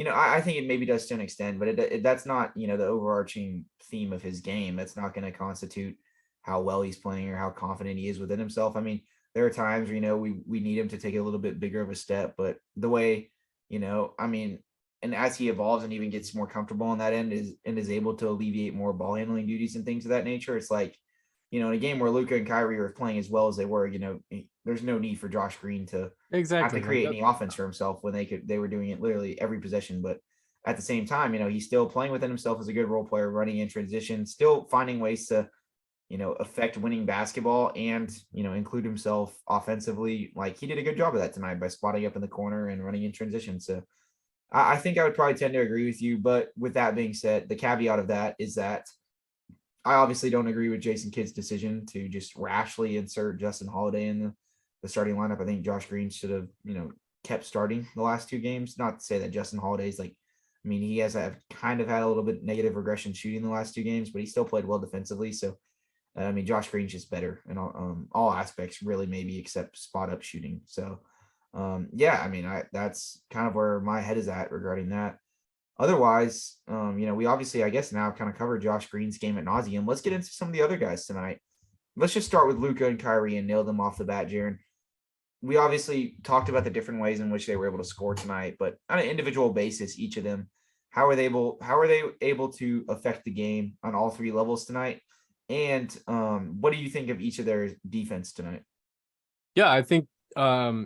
I think it maybe does to an extent, but that's not, the overarching theme of his game. That's not going to constitute how well he's playing or how confident he is within himself. I mean, there are times where, we need him to take a little bit bigger of a step, but the way, and as he evolves and even gets more comfortable on that end is able to alleviate more ball handling duties and things of that nature. It's like, in a game where Luka and Kyrie are playing as well as they were, there's no need for Josh Green to have to create any offense for himself when they were doing it literally every possession. But at the same time, he's still playing within himself as a good role player, running in transition, still finding ways to, affect winning basketball and, include himself offensively. Like, he did a good job of that tonight by spotting up in the corner and running in transition. So I think I would probably tend to agree with you. But with that being said, the caveat of that is that I obviously don't agree with Jason Kidd's decision to just rashly insert Justin Holiday in the starting lineup. I think Josh Green should have, kept starting the last 2 games. Not to say that Justin Holiday's he has kind of had a little bit negative regression shooting the last 2 games, but he still played well defensively. So, Josh Green's just better in all aspects, really, maybe except spot up shooting. So, that's kind of where my head is at regarding that. Otherwise, we obviously, I guess, now kind of covered Josh Green's game at nauseum. Let's get into some of the other guys tonight. Let's just start with Luka and Kyrie and nail them off the bat, Jaren. We obviously talked about the different ways in which they were able to score tonight, but on an individual basis, each of them, how are they able to affect the game on all 3 levels tonight? And what do you think of each of their defense tonight? Yeah, I think I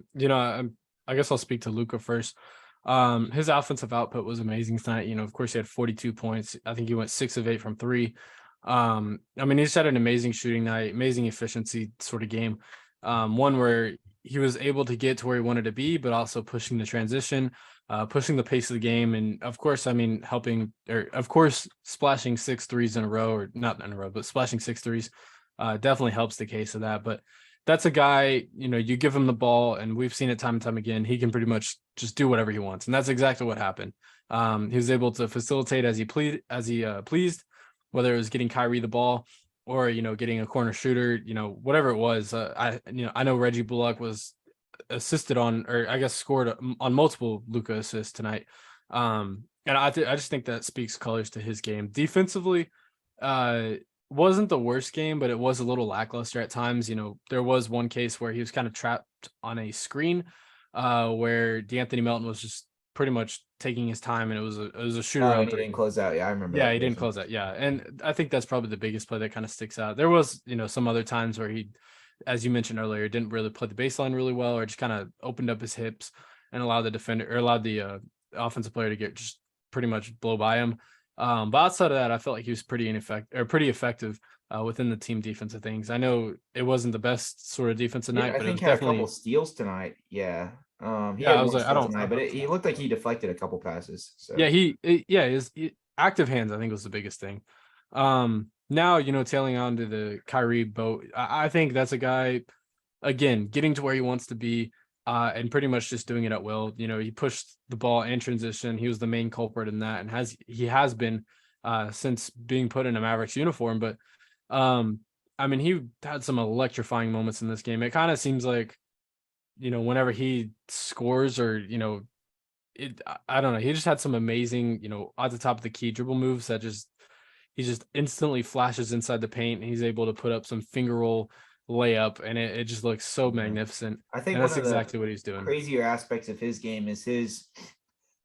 guess I'll speak to Luka first. His offensive output was amazing tonight. Of course, he had 42 points. I think he went 6 of 8 from 3. He just had an amazing shooting night, amazing efficiency sort of game. One where he was able to get to where he wanted to be, but also pushing the transition, pushing the pace of the game. And of course, splashing 6 threes in a row, or not in a row, but splashing 6 threes definitely helps the case of that. But that's a guy, you give him the ball, and we've seen it time and time again. He can pretty much just do whatever he wants. And that's exactly what happened. He was able to facilitate as he pleased, whether it was getting Kyrie the ball or, getting a corner shooter, whatever it was. I know Reggie Bullock was assisted on, or I guess scored on multiple Luka assists tonight. And I just think that speaks colors to his game. Defensively, wasn't the worst game, but it was a little lackluster at times. There was one case where he was kind of trapped on a screen where DeAnthony Melton was just pretty much taking his time, and it was a shooter. And he didn't close out. Yeah, I remember. Yeah, he didn't close out. Yeah, and I think that's probably the biggest play that kind of sticks out. There was, some other times where he, as you mentioned earlier, didn't really play the baseline really well, or just kind of opened up his hips and allowed the offensive player to get just pretty much blow by him. But outside of that, I felt like he was pretty effective within the team defense of things. I know it wasn't the best sort of defense tonight, but I think it was had definitely a couple steals tonight. Yeah. He I had was one like, steal tonight, but he looked like he deflected a couple passes. So. Yeah, his active hands, I think, was the biggest thing. Now, tailing on to the Kyrie boat, I think that's a guy, again, getting to where he wants to be, and pretty much just doing it at will. He pushed the ball in transition. He was the main culprit in that, and he has been since being put in a Mavericks uniform. But he had some electrifying moments in this game. It kind of seems like, whenever he scores, or I don't know, he just had some amazing, at the top of the key dribble moves that he just instantly flashes inside the paint, and he's able to put up some finger roll layup, and it just looks so magnificent. I think that's exactly what he's doing. Crazier aspects of his game is his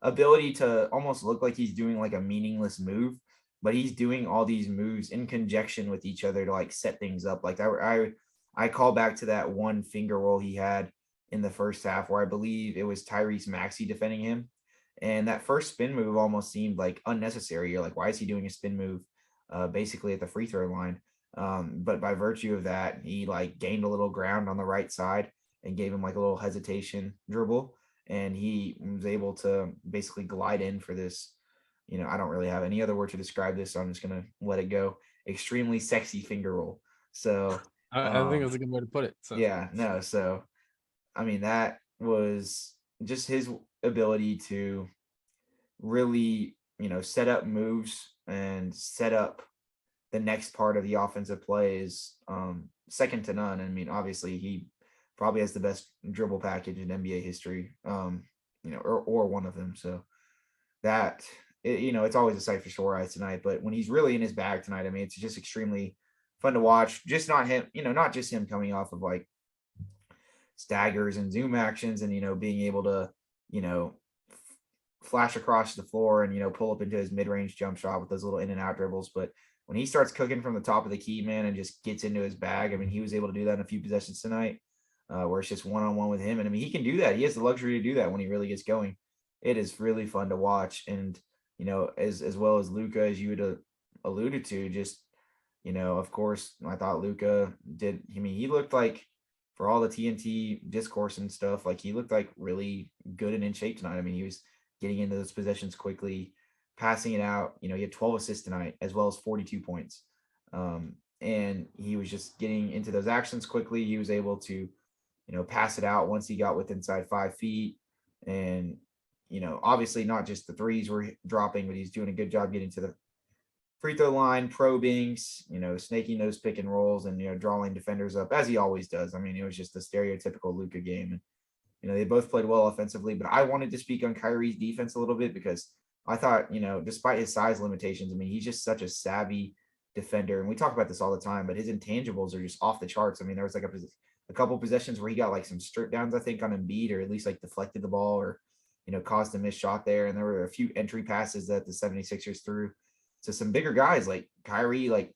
ability to almost look like he's doing like a meaningless move, but he's doing all these moves in conjunction with each other to like set things up. Like I call back to that one finger roll he had in the first half where I believe it was Tyrese Maxey defending him. And that first spin move almost seemed like unnecessary. You're like, why is he doing a spin move basically at the free throw line? But by virtue of that, he like gained a little ground on the right side and gave him like a little hesitation dribble. And he was able to basically glide in for this, I don't really have any other word to describe this, so I'm just going to let it go. Extremely sexy finger roll. So I think that's a good way to put it. So. Yeah, no. So, that was just his ability to really, set up moves and set up the next part of the offensive play is second to none. Obviously he probably has the best dribble package in NBA history, or one of them. So that, it's always a sight for sore eyes tonight, but when he's really in his bag tonight, it's just extremely fun to watch. Just not him, not just him coming off of like staggers and zoom actions and, being able to, flash across the floor and, pull up into his mid-range jump shot with those little in and out dribbles. But when he starts cooking from the top of the key, man, and just gets into his bag, I mean, he was able to do that in a few possessions tonight where it's just one-on-one with him. And I mean, he can do that. He has the luxury to do that when he really gets going. It is really fun to watch. And, as well as Luka, as you had alluded to, just, of course, I thought Luka he looked like, for all the TNT discourse and stuff, like he looked like really good and in shape tonight. I mean, he was getting into those possessions quickly, passing it out. He had 12 assists tonight, as well as 42 points. And he was just getting into those actions quickly. He was able to, pass it out once he got within inside 5 feet. And, obviously not just the threes were dropping, but he's doing a good job getting to the free throw line, probing, snaking those pick and rolls and, drawing defenders up as he always does. I mean, it was just a stereotypical Luka game. And, they both played well offensively, but I wanted to speak on Kyrie's defense a little bit because I thought, despite his size limitations, I mean, he's just such a savvy defender. And we talk about this all the time, but his intangibles are just off the charts. I mean, there was like a couple possessions where he got like some strip downs, I think, on Embiid, or at least like deflected the ball or, caused a missed shot there. And there were a few entry passes that the 76ers threw to some bigger guys like Kyrie. Like,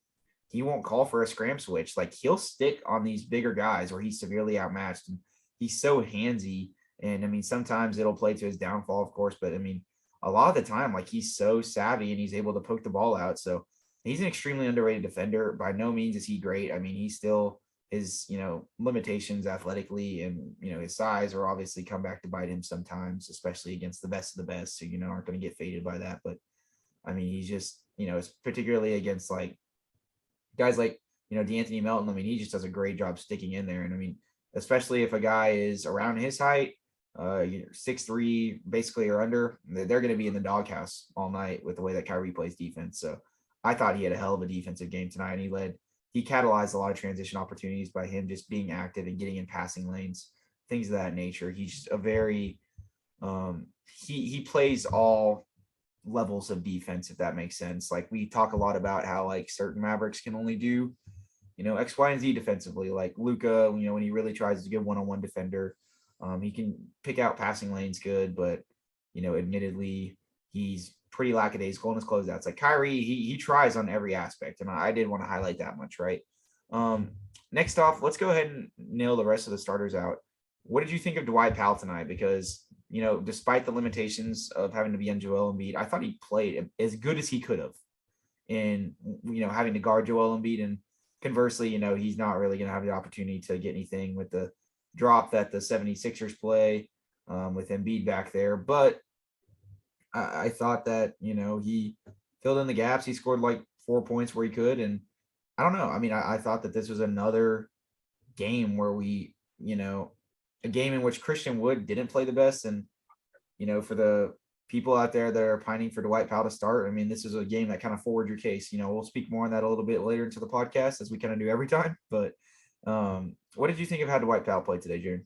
he won't call for a scram switch. Like, he'll stick on these bigger guys where he's severely outmatched. And he's so handsy. And I mean, sometimes it'll play to his downfall, of course, but I mean, a lot of the time, like, he's so savvy and he's able to poke the ball out. So he's an extremely underrated defender. By no means is he great. I mean, he's still, his, limitations athletically and, his size are obviously come back to bite him sometimes, especially against the best of the best who, aren't going to get faded by that. But I mean, he's just, it's particularly against like guys like, DeAnthony Melton. I mean, he just does a great job sticking in there. And I mean, especially if a guy is around his height, 6'3", basically or under, they're going to be in the doghouse all night with the way that Kyrie plays defense. So I thought he had a hell of a defensive game tonight, and he catalyzed a lot of transition opportunities by him just being active and getting in passing lanes, things of that nature. He's just a very, he plays all levels of defense, if that makes sense. Like, we talk a lot about how like certain Mavericks can only do, X, Y, and Z defensively. Like Luka, when he really tries to get one-on-one defender, he can pick out passing lanes good, but admittedly, he's pretty lackadaisical in his closeouts. Like Kyrie, he tries on every aspect, and I did want to highlight that much, right? Next off, let's go ahead and nail the rest of the starters out. What did you think of Dwight Powell tonight? Because, despite the limitations of having to be on Joel Embiid, I thought he played as good as he could have in, having to guard Joel Embiid. And conversely, he's not really going to have the opportunity to get anything with the drop that the 76ers play with Embiid back there. But I thought that, he filled in the gaps. He scored like 4 points where he could. And I don't know. I mean, I thought that this was another game where we, a game in which Christian Wood didn't play the best. And, for the people out there that are pining for Dwight Powell to start, I mean, this is a game that kind of forward your case. We'll speak more on that a little bit later into the podcast, as we kind of do every time. But what did you think of how Dwight Powell played today, Jaren?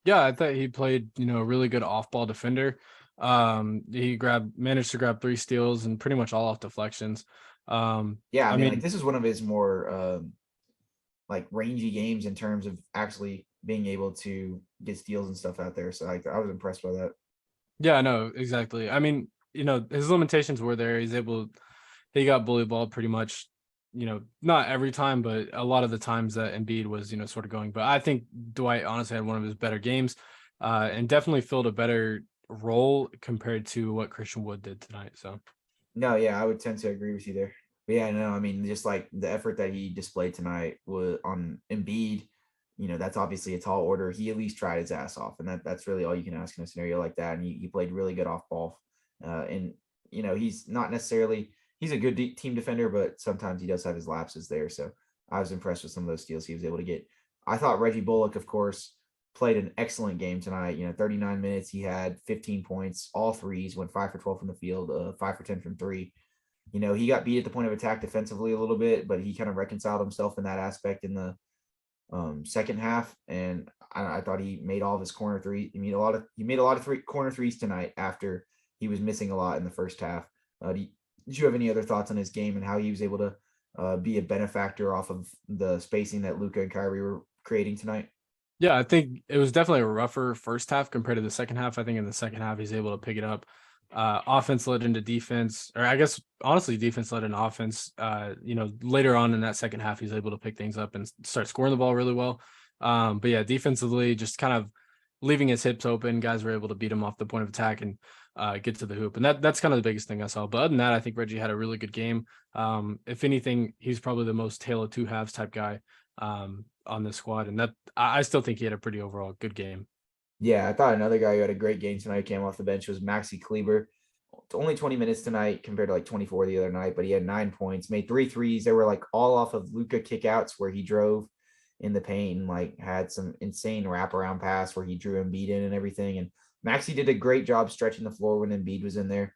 Yeah, I thought he played, a really good off-ball defender. He managed to grab 3 steals and pretty much all off deflections. I mean, like, this is one of his more like rangy games in terms of actually being able to get steals and stuff out there. So I was impressed by that. Yeah, no, exactly. I mean, his limitations were there. He got bully balled pretty much, not every time, but a lot of the times that Embiid was, sort of going. But I think Dwight honestly had one of his better games and definitely filled a better role compared to what Christian Wood did tonight. So no, yeah, I would tend to agree with you there. But yeah, no, I mean, just like the effort that he displayed tonight was on Embiid, that's obviously a tall order. He at least tried his ass off, and that's really all you can ask in a scenario like that. And he played really good off ball. And he's not necessarily, he's a good team defender, but sometimes he does have his lapses there. So I was impressed with some of those steals he was able to get. I thought Reggie Bullock, of course, played an excellent game tonight. 39 minutes, he had 15 points, all threes, went 5 for 12 from the field, 5 for 10 from 3. He got beat at the point of attack defensively a little bit, but he kind of reconciled himself in that aspect in the second half. And I thought he made all of his corner threes. He made a lot of corner threes tonight after he was missing a lot in the first half. Did you have any other thoughts on his game and how he was able to be a benefactor off of the spacing that Luka and Kyrie were creating tonight? Yeah, I think it was definitely a rougher first half compared to the second half. I think in the second half he's able to pick it up. Offense led into defense, or I guess honestly, defense led into offense. Later on in that second half, he's able to pick things up and start scoring the ball really well. But yeah, defensively, just kind of leaving his hips open. Guys were able to beat him off the point of attack and get to the hoop, and that's kind of the biggest thing I saw. But other than that, I think Reggie had a really good game. If anything, he's probably the most tale of two halves type guy on this squad, and that I still think he had a pretty overall good game. Yeah, I thought another guy who had a great game tonight came off the bench was Maxi Kleber. Only 20 minutes tonight compared to like 24 the other night, but he had 9 points, made 3 threes. They were like all off of Luka kickouts where he drove in the paint and like had some insane wraparound pass where he drew Embiid in and everything. And Maxi did a great job stretching the floor when Embiid was in there.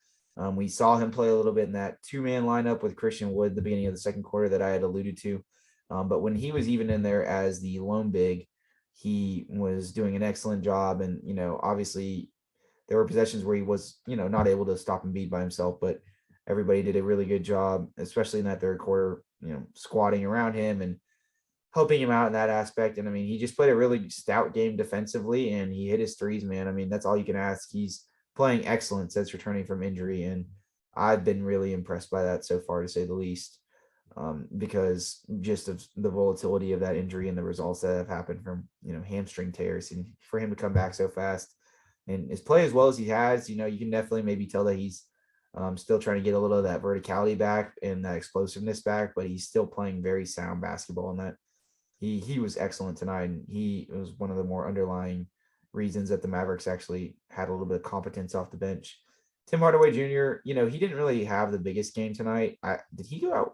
We saw him play a little bit in that two-man lineup with Christian Wood at the beginning of the second quarter that I had alluded to. But when he was even in there as the lone big, he was doing an excellent job. And, obviously there were possessions where he was, not able to stop Embiid by himself, but everybody did a really good job, especially in that third quarter, squatting around him and helping him out in that aspect. And I mean, he just played a really stout game defensively and he hit his threes, man. I mean, that's all you can ask. He's playing excellent since returning from injury. And I've been really impressed by that so far, to say the least, because just of the volatility of that injury and the results that have happened from, hamstring tears, and for him to come back so fast and his play as well as he has, you can definitely maybe tell that he's still trying to get a little of that verticality back and that explosiveness back, but he's still playing very sound basketball, and that he was excellent tonight, and he was one of the more underlying reasons that the Mavericks actually had a little bit of competence off the bench. Tim Hardaway Jr., he didn't really have the biggest game tonight. Did he go out?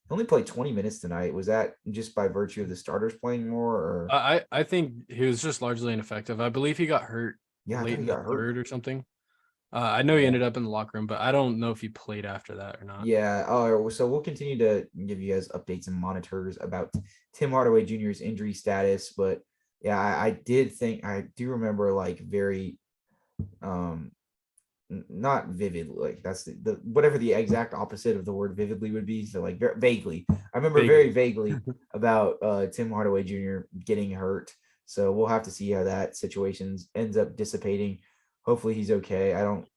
He only played 20 minutes tonight. Was that just by virtue of the starters playing more? Or I think he was just largely ineffective. I believe he got hurt yeah, I late thought he in the got hurt. third or something. I know he Yeah. ended up in the locker room, but I don't know if he played after that or not. Yeah. Oh, so we'll continue to give you guys updates and monitors about Tim Hardaway Jr.'s injury status. But yeah, I do remember like very not vivid, like that's the whatever the exact opposite of the word vividly would be, so like vaguely, I remember very vaguely about Tim Hardaway Jr. getting hurt. So we'll have to see how that situation ends up dissipating. Hopefully he's okay. I don't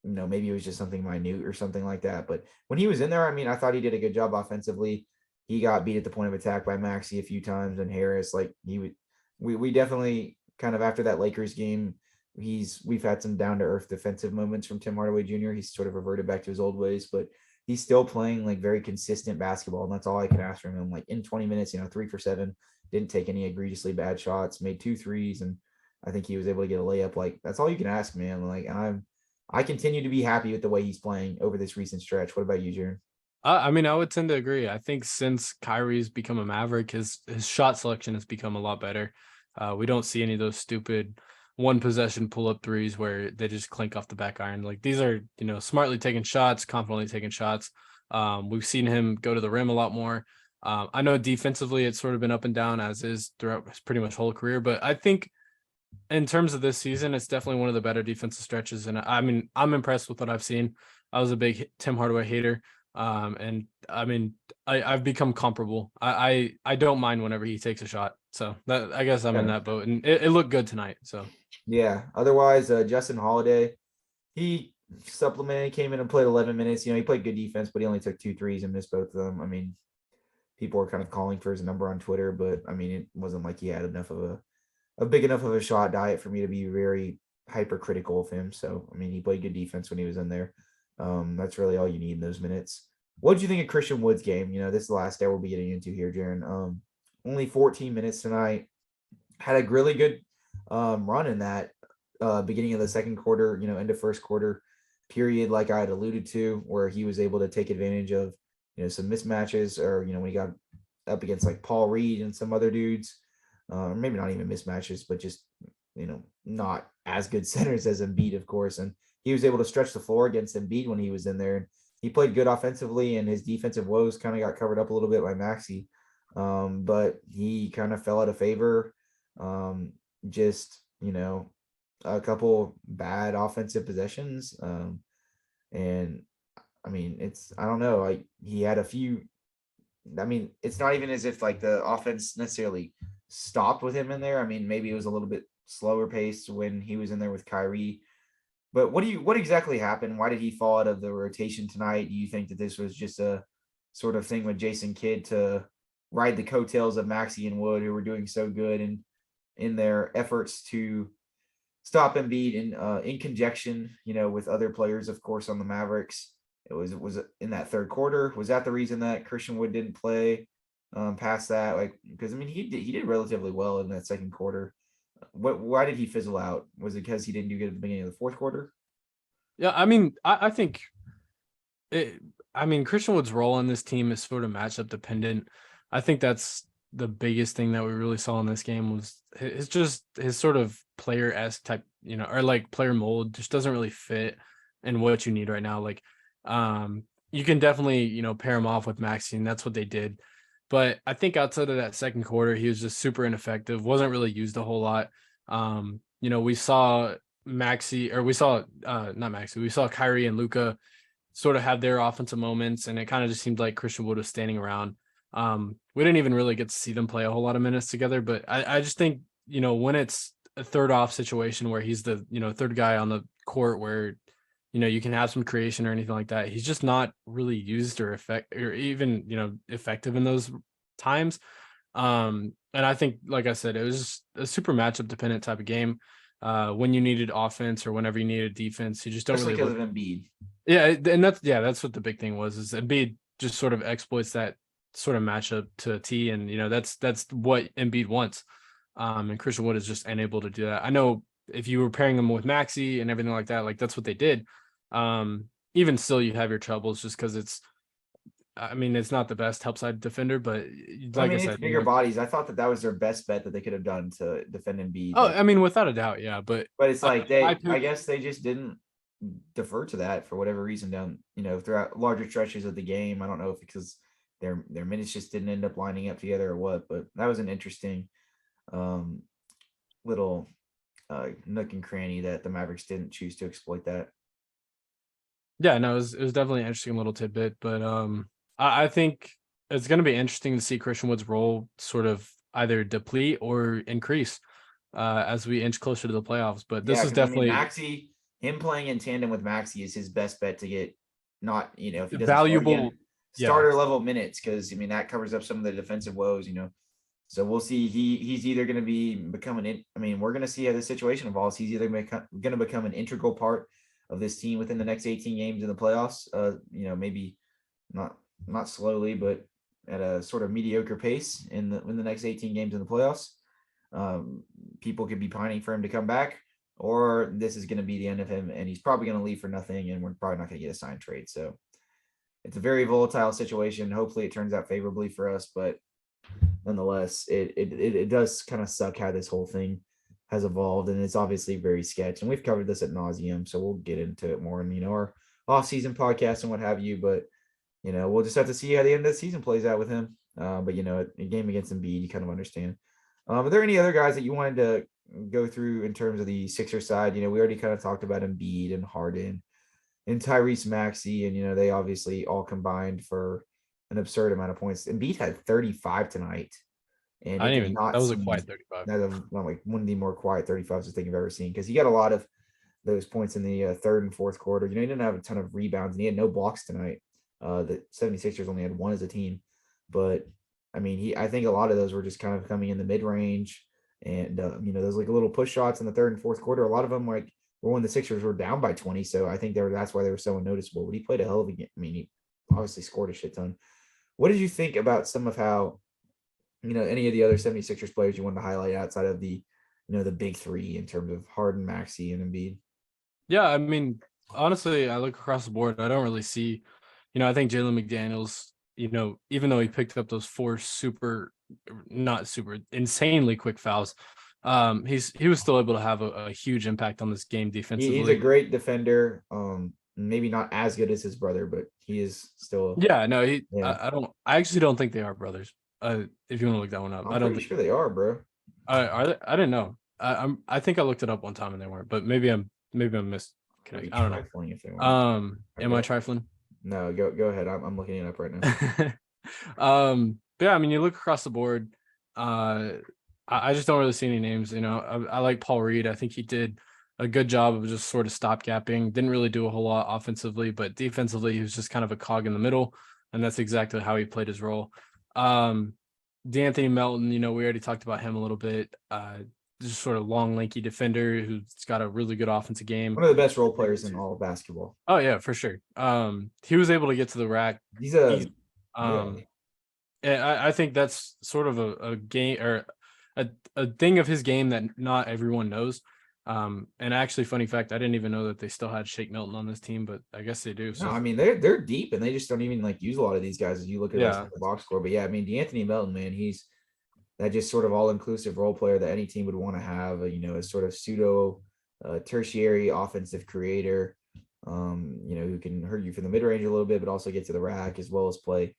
maybe it was just something minute or something like that, but when he was in there, I mean, I thought he did a good job offensively. He got beat at the point of attack by Maxey a few times, and Harris, like we definitely kind of, after that Lakers game, we've had some down to earth defensive moments from Tim Hardaway Jr. He's sort of reverted back to his old ways, but he's still playing like very consistent basketball, and that's all I can ask from him. Like in 20 minutes, 3 for 7, didn't take any egregiously bad shots, made 2 threes, and I think he was able to get a layup. Like that's all you can ask, man. Like I continue to be happy with the way he's playing over this recent stretch. What about you, Jaren? I mean, I would tend to agree. I think since Kyrie's become a Maverick, his shot selection has become a lot better. We don't see any of those stupid one possession pull up threes where they just clink off the back iron. Like these are, smartly taking shots, confidently taking shots. We've seen him go to the rim a lot more. I know defensively it's sort of been up and down, as is throughout his pretty much whole career, but I think in terms of this season, it's definitely one of the better defensive stretches. And I mean, I'm impressed with what I've seen. I was a big Tim Hardaway hater. And I mean, I've become comparable. I don't mind whenever he takes a shot. So that, I guess I'm in that boat, and it looked good tonight. So Yeah. Otherwise, Justin Holiday, he supplemented, came in and played 11 minutes. He played good defense, but he only took 2 threes and missed both of them. I mean, people were kind of calling for his number on Twitter, but I mean, it wasn't like he had enough of a big enough of a shot diet for me to be very hypercritical of him. So, I mean, he played good defense when he was in there. That's really all you need in those minutes. What did you think of Christian Wood's game? This is the last guy we'll be getting into here, Jaren. Only 14 minutes tonight. Had a really good run in that beginning of the second quarter, end of first quarter period, like I had alluded to, where he was able to take advantage of, some mismatches, or, when he got up against like Paul Reed and some other dudes, maybe not even mismatches, but just, not as good centers as Embiid, of course. And he was able to stretch the floor against Embiid when he was in there. And he played good offensively, and his defensive woes kind of got covered up a little bit by Maxey. But he kind of fell out of favor. Just, a couple bad offensive possessions. And I mean, I don't know. He had a few. I mean, it's not even as if like the offense necessarily stopped with him in there. I mean, maybe it was a little bit slower paced when he was in there with Kyrie. But what exactly happened? Why did he fall out of the rotation tonight? Do you think that this was just a sort of thing with Jason Kidd to ride the coattails of Maxey and Wood, who were doing so good in their efforts to stop Embiid in conjunction, with other players, of course, on the Mavericks? It was in that third quarter. Was that the reason that Christian Wood didn't play past that? Like, because I mean, he did relatively well in that second quarter. Why did he fizzle out? Was it because he didn't do good at the beginning of the fourth quarter? Yeah, I mean, I think Christian Wood's role in this team is sort of matchup dependent. I think that's the biggest thing that we really saw in this game was his sort of player-esque type, or like player mold just doesn't really fit in what you need right now. Like, you can definitely, pair him off with Maxey, and that's what they did. But I think outside of that second quarter, he was just super ineffective, wasn't really used a whole lot. We saw we saw Kyrie and Luka sort of have their offensive moments, and it kind of just seemed like Christian Wood was standing around. We didn't even really get to see them play a whole lot of minutes together, but I just think, when it's a third off situation where he's the, third guy on the court where, you can have some creation or anything like that, he's just not really used or effective in those times. And I think, like I said, it was just a super matchup dependent type of game. When you needed offense or whenever you needed defense, you just don't Especially really because of Embiid. Yeah, and that's what the big thing was, is Embiid just sort of exploits that sort of matchup to a T, and that's what Embiid wants. And Christian Wood is just unable to do that. I know if you were pairing them with Maxey and everything like that, like that's what they did. Even still, you have your troubles just because it's not the best help side defender, but like I said, it's bigger bodies. I thought that was their best bet that they could have done to defend Embiid. Oh, without a doubt, yeah. But it's like I guess they just didn't defer to that for whatever reason down, throughout larger stretches of the game. I don't know if because their minutes just didn't end up lining up together or what, but that was an interesting little nook and cranny that the Mavericks didn't choose to exploit that. Yeah, no, it was definitely an interesting little tidbit, but I think it's going to be interesting to see Christian Wood's role sort of either deplete or increase as we inch closer to the playoffs. But this is definitely Maxey. Him playing in tandem with Maxey is his best bet to get if he doesn't valuable starter level minutes, because that covers up some of the defensive woes. So we'll see. He's either going to be becoming. We're going to see how the situation evolves. He's either going to become an integral part of this team within the next 18 games in the playoffs. Maybe not slowly, but at a sort of mediocre pace in the next 18 games in the playoffs. People could be pining for him to come back, or this is going to be the end of him, and he's probably going to leave for nothing, and we're probably not going to get a signed trade. So it's a very volatile situation. Hopefully it turns out favorably for us, but nonetheless, it does kind of suck how this whole thing has evolved, and it's obviously very sketch, and we've covered this ad nauseum, so we'll get into it more in our off-season podcast and what have you. But we'll just have to see how the end of the season plays out with him. But a game against Embiid, you kind of understand. Are there any other guys that you wanted to go through in terms of the Sixers side? We already kind of talked about Embiid and Harden and Tyrese Maxey, and they obviously all combined for an absurd amount of points. Embiid had 35 tonight, and that was a quiet 35. That was like one of the more quiet 35s I think I've ever seen, because he got a lot of those points in the third and fourth quarter. He didn't have a ton of rebounds, and he had no blocks tonight. The 76ers only had one as a team, but I think a lot of those were just kind of coming in the mid range, and those like little push shots in the third and fourth quarter. A lot of them were when the Sixers were down by 20, so I think that's why they were so unnoticeable. But he played a hell of a game. He obviously scored a shit ton. What did you think about some of how any of the other 76ers players you wanted to highlight outside of the the big three in terms of Harden, Maxey, and Embiid? Yeah, honestly, I look across the board. I don't really see. I think Jalen McDaniels, even though he picked up those 4 insanely quick fouls, he was still able to have a huge impact on this game defensively. He's a great defender. Maybe not as good as his brother, but he is still. Yeah, no, I actually don't think they are brothers. If you want to look that one up, I'm pretty sure they are, bro. Are they? I didn't know. I think I looked it up one time and they weren't, but maybe I'm misconnected. I don't know. Am I trifling? No, go ahead. I'm looking it up right now. But yeah, you look across the board. I just don't really see any names. I like Paul Reed. I think he did a good job of just sort of stopgapping. Didn't really do a whole lot offensively, but defensively, he was just kind of a cog in the middle, and that's exactly how he played his role. D'Anthony Melton, we already talked about him a little bit. Just sort of long, lanky defender who's got a really good offensive game. One of the best role players in all of basketball. Oh yeah, for sure. He was able to get to the rack. Yeah. And I think that's sort of a game or a thing of his game that not everyone knows. And actually, funny fact, I didn't even know that they still had Shake Milton on this team, but I guess they do. So No, I mean they're deep and they just don't even like use a lot of these guys as you look at the box score. But yeah, I mean D'Anthony Melton, man, he's that just sort of all-inclusive role player that any team would want to have, a sort of pseudo tertiary offensive creator, who can hurt you from the mid-range a little bit, but also get to the rack as well as play,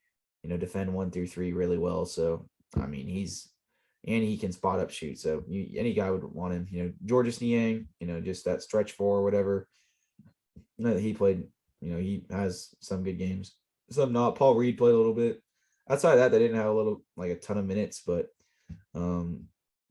defend 1 through 3 really well. So, I mean, he can spot up shoot. So any guy would want him, Georges Niang, just that stretch 4 or whatever. He played, he has some good games, some not. Paul Reed played a little bit. Outside of that, they didn't have a ton of minutes, but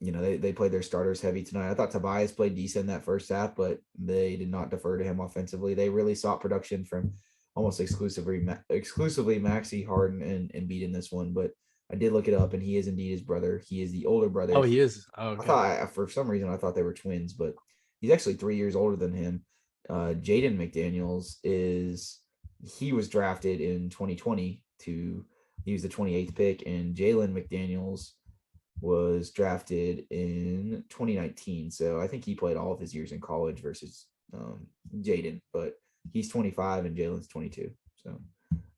they played their starters heavy tonight. I thought Tobias played decent in that first half, but they did not defer to him offensively. They really sought production from almost exclusively Maxey, Harden, and Embiid in this one. But I did look it up, and he is indeed his brother. He is the older brother. Oh, he is. Oh, okay. For some reason I thought they were twins, but he's actually 3 years older than him. Jaden McDaniels he was drafted in 2020 he was the 28th pick, and Jalen McDaniels was drafted in 2019. So I think he played all of his years in college versus Jaden, but he's 25 and Jalen's 22. So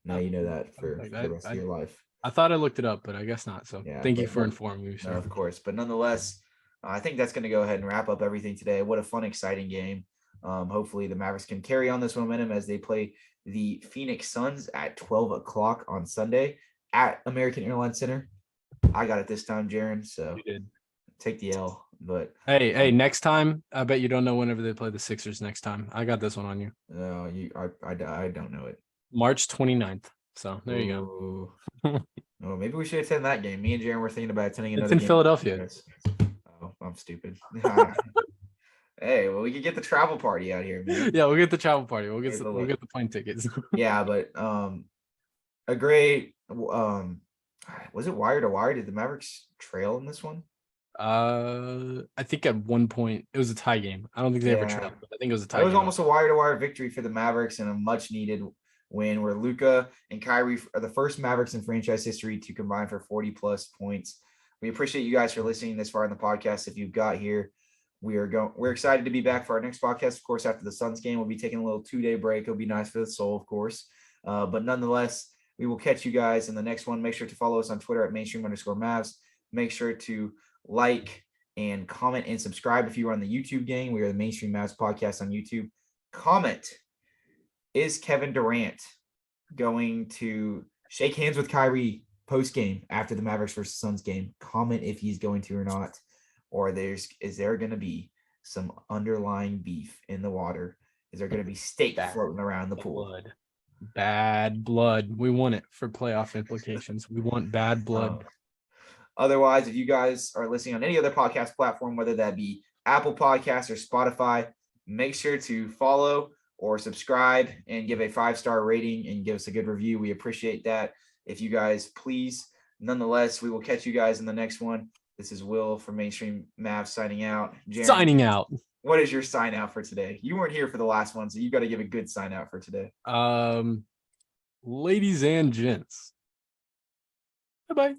now you know that for the rest of your life. I thought I looked it up, but I guess not. So yeah, thank you for informing me. No, of course. But nonetheless, I think that's going to go ahead and wrap up everything today. What a fun, exciting game. Hopefully the Mavericks can carry on this momentum as they play the Phoenix Suns at 12 o'clock on Sunday at American Airlines Center. I got it this time, Jaren, so take the L. But hey, next time, I bet you don't know whenever they play the Sixers next time. I got this one on you. No, I don't know it. March 29th. So there you go. Oh, maybe we should attend that game. Me and Jaren were thinking about attending another game. It's in Philadelphia. Oh, I'm stupid. Hey, well, we could get the travel party out here, man. Yeah, we'll get the travel party. We'll get the plane tickets. Yeah, but a great was it wire to wire? Did the Mavericks trail in this one? I think at one point it was a tie game. I don't think they ever trailed, but I think it was a tie. It was almost a wire to wire victory for the Mavericks and a much needed win where Luka and Kyrie are the first Mavericks in franchise history to combine for 40 plus points. We appreciate you guys for listening this far in the podcast. If you've got here, we're excited to be back for our next podcast. Of course, after the Suns game, we'll be taking a little 2-day break. It'll be nice for the soul, of course. But nonetheless, we will catch you guys in the next one. Make sure to follow us on Twitter at mainstream_Mavs. Make sure to like and comment and subscribe if you are on the YouTube gang. We are the Mainstream Mavs podcast on YouTube. Comment, is Kevin Durant going to shake hands with Kyrie post-game after the Mavericks versus Suns game? Comment if he's going to or not. Or is there going to be some underlying beef in the water? Is there going to be steak floating around the pool? Bad blood. We want it for playoff implications. We want bad blood. Otherwise, if you guys are listening on any other podcast platform, whether that be Apple Podcasts or Spotify, make sure to follow or subscribe and give a 5-star rating and give us a good review. We appreciate that. If you guys please, nonetheless, we will catch you guys in the next one. This is Will from Mainstream Mavs signing out. Jaren, signing out. What is your sign out for today? You weren't here for the last one, so you got to give a good sign out for today. Ladies and gents. Bye-bye.